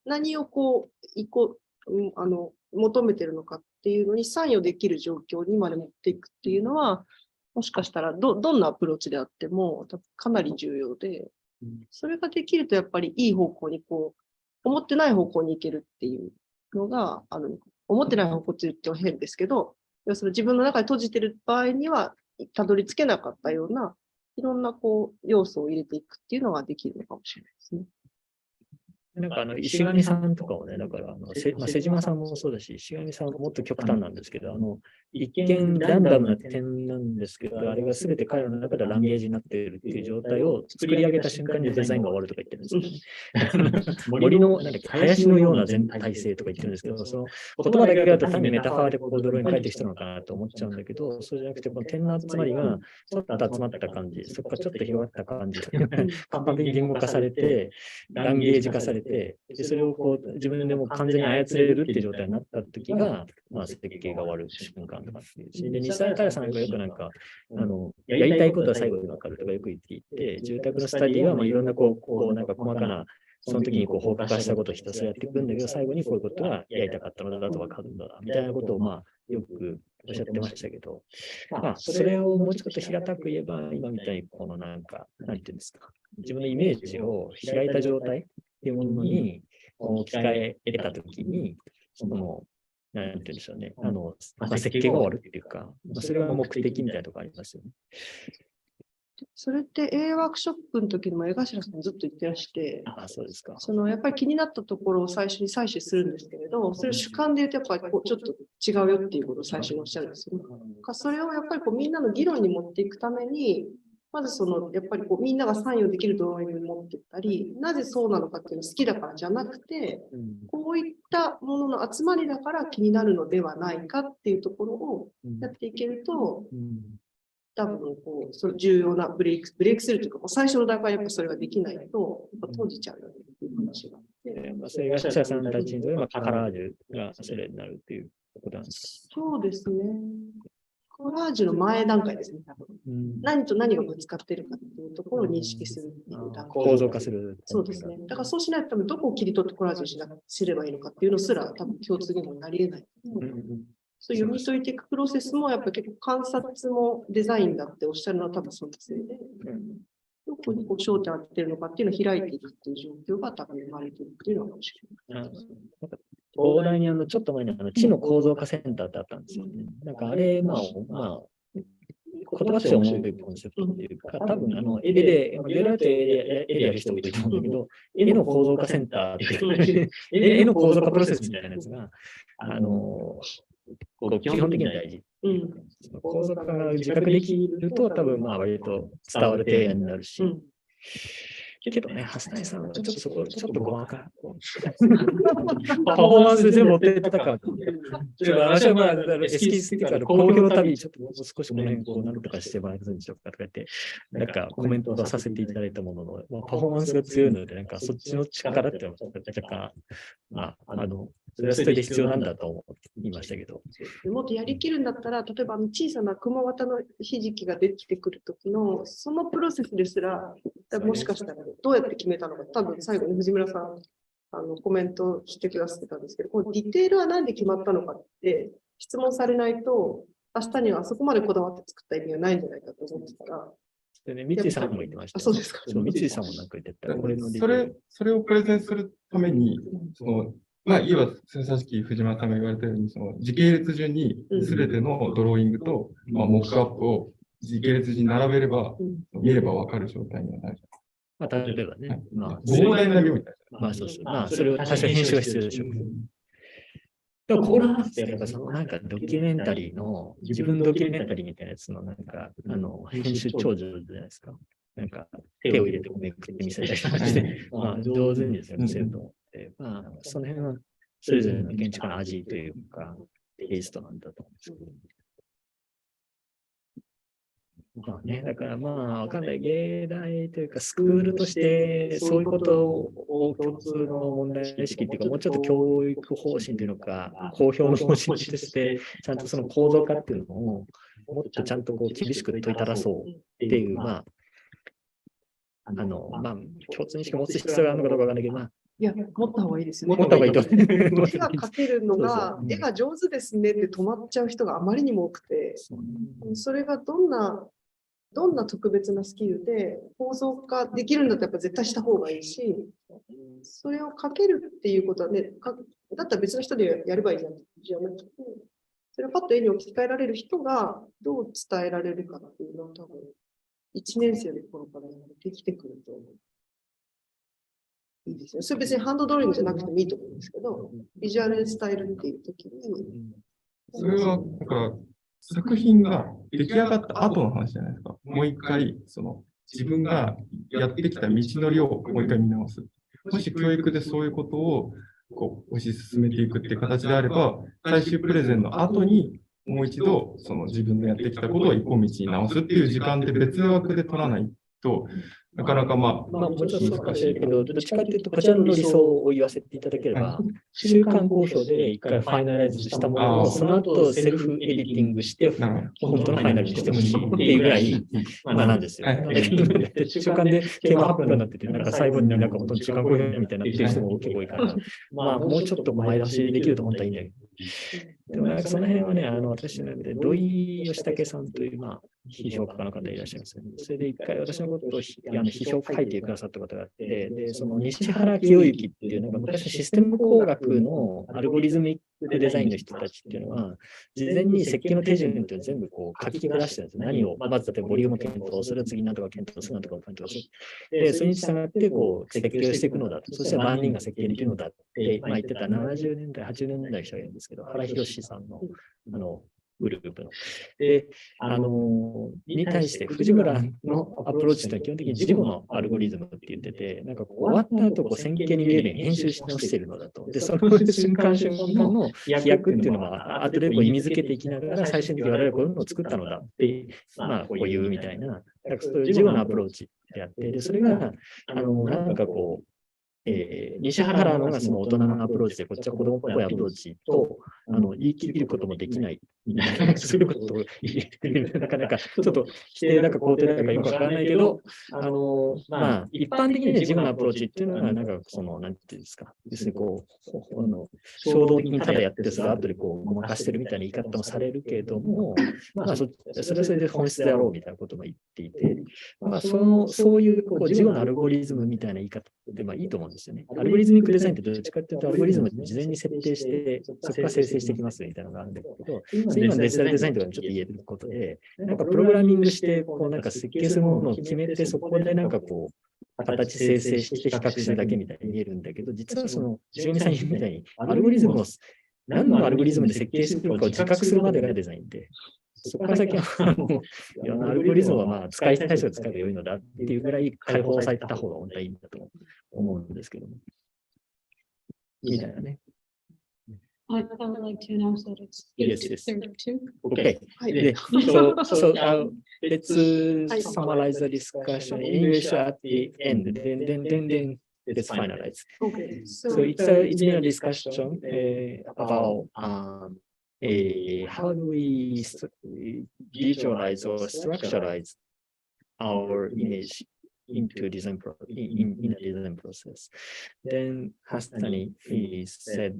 何を求めてるのかっていうのに参与できる状況にまで持っていくっていうのは、もしかしたらどんなアプローチであってもかなり重要で、それができるとやっぱりいい方向に思ってない方向に行けるっていうのが思ってない方向って言っては変ですけど、要するに自分の中で閉じてる場合にはたどり着けなかったようないろんな要素を入れていくっていうのができるのかもしれないですね。なんか石上さんとかもね、だから瀬島さんもそうだし、石上さんはもっと極端なんですけど、一見ランダムな点なんですけど、あれが全て彼らの中でランゲージになっているっていう状態を作り上げた瞬間にデザインが終わるとか言ってるんですよね。森の、林のような全体性とか言ってるんですけど、その言葉だけだと単にメタファーでドローに書いてる人なのかなと思っちゃうんだけど、そうじゃなくて、この点の集まりがちょっと集まった感じ、そこからちょっと広がった感じ、完璧に言語化されて、ランゲージ化されて、でそれを自分でも完全に操れるっていう状態になった時が、設計が終わる瞬間とかっていうし、で、西澤さんがよくやりたいことは最後に分かるとかよく言っていて、住宅のスタディはいろんな細かな、その時に包括化したことをひたすらやっていくんだけど、最後にこういうことがやりたかったのだと分かるんだ、みたいなことをよくおっしゃってましたけど、それをもうちょっと平たく言えば、今みたいになんていうんですか、自分のイメージを開いた状態っていうものに置き換え得たときに、なんていうんでしょうね、設計が終わるっていうか、それが目的みたいなところありますよね。それって A ワークショップの時にも江頭さんずっと言ってらして、そうですか。やっぱり気になったところを最初に採取するんですけれど、それを主観で言うとやっぱりちょっと違うよっていうことを最初におっしゃるんですよね。それをやっぱりみんなの議論に持っていくために、まずやっぱりみんなが参与できるドローイングに持っていったり、なぜそうなのかっていうのを好きだからじゃなくて、こういったものの集まりだから気になるのではないかっていうところをやっていけると、多分重要なブレイクスルーというか、最初の段階はやっぱそれができないと、閉じちゃうよねっていう話があって。それが社さんたちにとってカラージュがそれになるっていうことなんですか。そうですね。コラージュの前段階ですね、多分。何と何がぶつかってるかっていうところを認識するっていう段階。構造化する。そうですね。だからそうしないと多分どこを切り取ってコラージュすればいいのかっていうのすら多分共通言語になり得ない。そう読み解いていくプロセスもやっぱり結構観察もデザインだっておっしゃるのは多分そのせいで、どこに焦点を当ててるのかっていうのを開いていくっていう状況が多分生まれているっていうのが面白い。東大にちょっと前に知の構造化センターってあったんですよね。あれ、言葉としては面白いコンセプトっていうか、多分絵でやる人もいると思うんだけど、絵の構造化センターっていう絵の構造化プロセスみたいなやつが、基本的には大事その構造化が自覚できると、多分割と伝わる提案になるし、けどね、橋谷さんはちょっとそこ、ちょっとごまか。パフォーマンスで全部持ってったか。私はエスキースっていうか、公表のたびにちょっともう少しこの辺、なんとかしてもらえるんでしょうかとか言って、なんかコメントをさせていただいたものの、パフォーマンスが強いので、なんかそっちの力っていうのは、若干、それはそれで必要なんだと思いましたけど。もっとやりきるんだったら、例えば小さな熊型のひじきができてくるときの、そのプロセスですら、もしかしたらどうやって決めたのか、多分最後に藤村さん、コメントしてくださってたんですけど、このディテールは何で決まったのかって質問されないと、明日にはあそこまでこだわって作った意味はないんじゃないかと思ってたら。でね、三井さんも言ってました。そうですか。三井さんもなんか言ってた。それをプレゼンするために、いわば、さっき藤間さんが言われたように、時系列順に全てのドローイングと、モックアップを時系列順に並べれば、見ればわかる状態にはなる。例えばね。膨大な量みたいな。そうそう。それを多少編集が必要でしょう。でも、これはって、やっぱなんかドキュメンタリーの、自分ドキュメンタリーみたいなやつの、なんか、編集超上手じゃないですか。なんか、手を入れてめくって見せたりとかして、上手にですよ、見せると思って。その辺は、それぞれの建築の味というか、テイストなんだと思うんですけど。だからわかんない。芸大というか、スクールとして、そういうことを共通の問題意識っていうか、もうちょっと教育方針というのか、公表の方針として、ちゃんとその構造化っていうのを、もっとちゃんと厳しく問いただそうっていう、共通認識を持つ必要があるのかどうかわかんないけど、いや、持った方がいいですよね。持った方がいいと。絵が描けるのが、絵が上手ですねって止まっちゃう人があまりにも多くて、それがどんな特別なスキルで構造化できるんだったらやっぱ絶対した方がいいし、それを描けるっていうことはね、だったら別の人でやればいいじゃなくて、それをパッと絵に置き換えられる人がどう伝えられるかっていうのを多分、1年生の頃からできてくると思う。いいですよ。それ別にハンドドローイングじゃなくてもいいと思うんですけど、ビジュアルで伝えるっていう時に。それは、だから、作品が出来上がった後の話じゃないですか。もう一回、自分がやってきた道のりをもう一回見直す。もし教育でそういうことを推し進めていくっていう形であれば、最終プレゼンの後にもう一度、自分のやってきたことを一本道に直すっていう時間で別枠で取らないと、なかなかもちろん難しいけど、どっちかというと、こちらの理想を言わせていただければ、中間公表で一回ファイナライズしたものを、その後セルフエディティングして、本当のファイナルにしてほしいっていうぐらい、なんですよ。中間でテーマ発表になってて、なんか最後になんか本当に中間公表みたいになってる人も結構多いから、もうちょっと前出しできると本当はいいんだけど。でもその辺はね、私ので、土井義武さんという、批評家の方いらっしゃいますよね。それで一回私のことを批評書いてくださったことがあって、で、その西原清之っていう、なんか昔システム工学のアルゴリズミックデザインの人たちっていうのは、事前に設計の手順っていうのを全部書き下してるんですよ。何を、まず例えばボリューム検討する、次なんとか検討する、なんとか検討する。で、それに従って設計をしていくのだと。そして万人が設計できるのだって、言ってた70年代、80年代の人がいるんですけど、原博さんの、グループの。で、に対して藤村のアプローチというのは基本的に事後のアルゴリズムって言ってて、なんか終わった後線形に見えるように編集し直しているのだと。で、その瞬間瞬間の飛躍っていうのは、後で意味づけていきながら最終的に我々はこういうのを作ったのだって、こういうみたいな、なんかそういう事後のアプローチであって、で、それが、なんか西原のがその大人のアプローチで、こっちは子供っぽいアプローチと、言い切ることもできない、みたいな、そういうことを言ってる。なかなか、ちょっと否定だか肯定だかよくわからないけど、一般的にね、自分のアプローチっていうのは、なんか、なんていうんですか、要するに衝動的にただやってて、それを後でごまかしてるみたいな言い方もされるけれども、それはそれで本質であろうみたいなことも言っていて、そういう、自分のアルゴリズムみたいな言い方で、いいと思うんですよね。アルゴリズミックデザインってどっちかっていうと、アルゴリズムを事前に設定して、そこから生成してきますみたいなのがあるんだけど、今デジタルデザインとかにちょっと言えることで、なんかプログラミングして、なんか設計するものを決めて、そこでなんか形生成して比較しただけみたいに見えるんだけど、実はその、塩見さん言うみたいに、アルゴリズムを何のアルゴリズムで設計するかを自覚するまでがデザインで、そこから先はもういろんなアルゴリズムはまあ使いたい人が使えば良いのだっていうぐらい解放された方が本当はいいんだと思うんですけども。みたいなね。I would like to announce that it's Yes, yes. 32. Okay. Let's summarize the discussion in English at the end. Then let's finalize. Okay. So it's been a discussion about how do we visualize or structuralize our image into design in a design process. Then Hastani said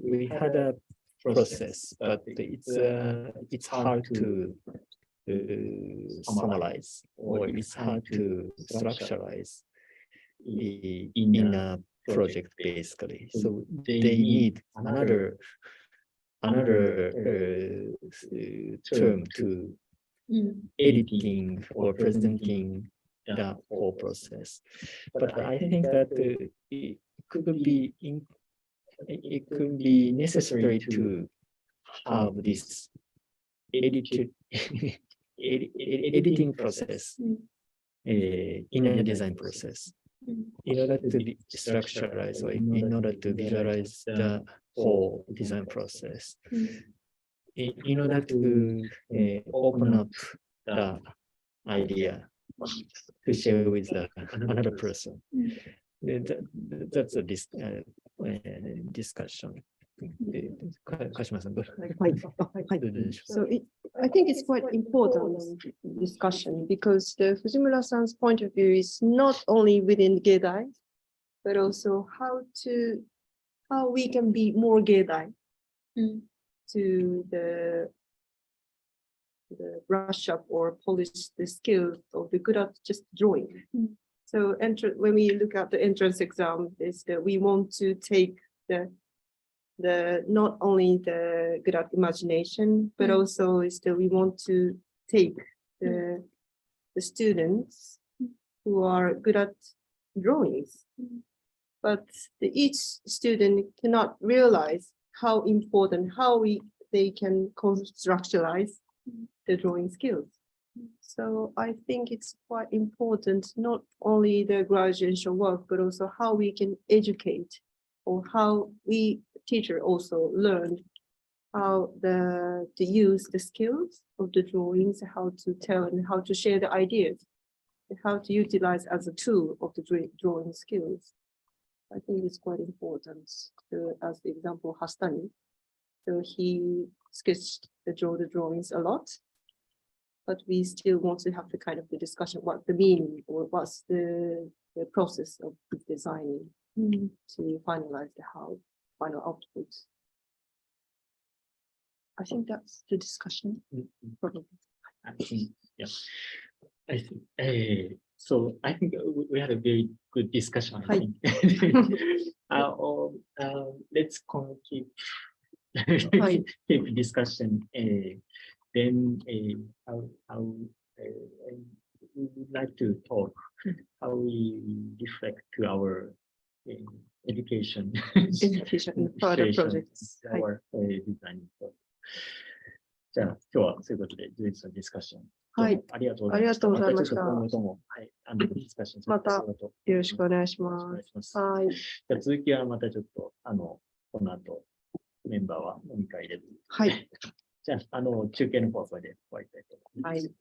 we had a process, but it's hard to summarize or it's hard to structuralize in a project basically. So they need another term to editing or presenting the whole process. But I think that it could be necessary to have this editing process in a design process in order to structuralize or in order to visualize the whole design process. In order to open up the idea to share with another person. That's a discussion. So I think it's quite important discussion because the Fujimura-san's point of view is not only within Geidai, but also how we can be more Geidai to the brush up or polish the skills of the good at just drawing. So when we look at the entrance exam, is that we want to take the not only the good at imagination, but also is that we want to take the students who are good at drawings. But each student cannot realize how important, they can constructualize the drawing skills. So I think it's quite important, not only the graduation work, but also how we can educate or how we teacher also learn how to use the skills of the drawings, how to tell and how to share the ideas, and how to utilize as a tool of the drawing skills. I think it's quite important. As the example, Hastani. So he sketched the drawings a lot, but we still want to have the kind of the discussion, what the meaning or what's the process of designing to finalize the final output. I think that's the discussion. Probably. I think, yeah. I think, so I think we had a very good discussion. I think. Let's keep keep discussion. Then how we would like to talk how we reflect to our education further projects. Our design. じゃあ今日はそういうことで充実のディスカッション。はい。ありがとうございました。ありがとうございました。またちょっと今後とも、はい、ディスカッションまたよろしくお願いします。はい。じゃあ続きはまたちょっとこの後メンバーは飲み会で。はい。じゃあ中継の放送で終わりたいと思います。はい。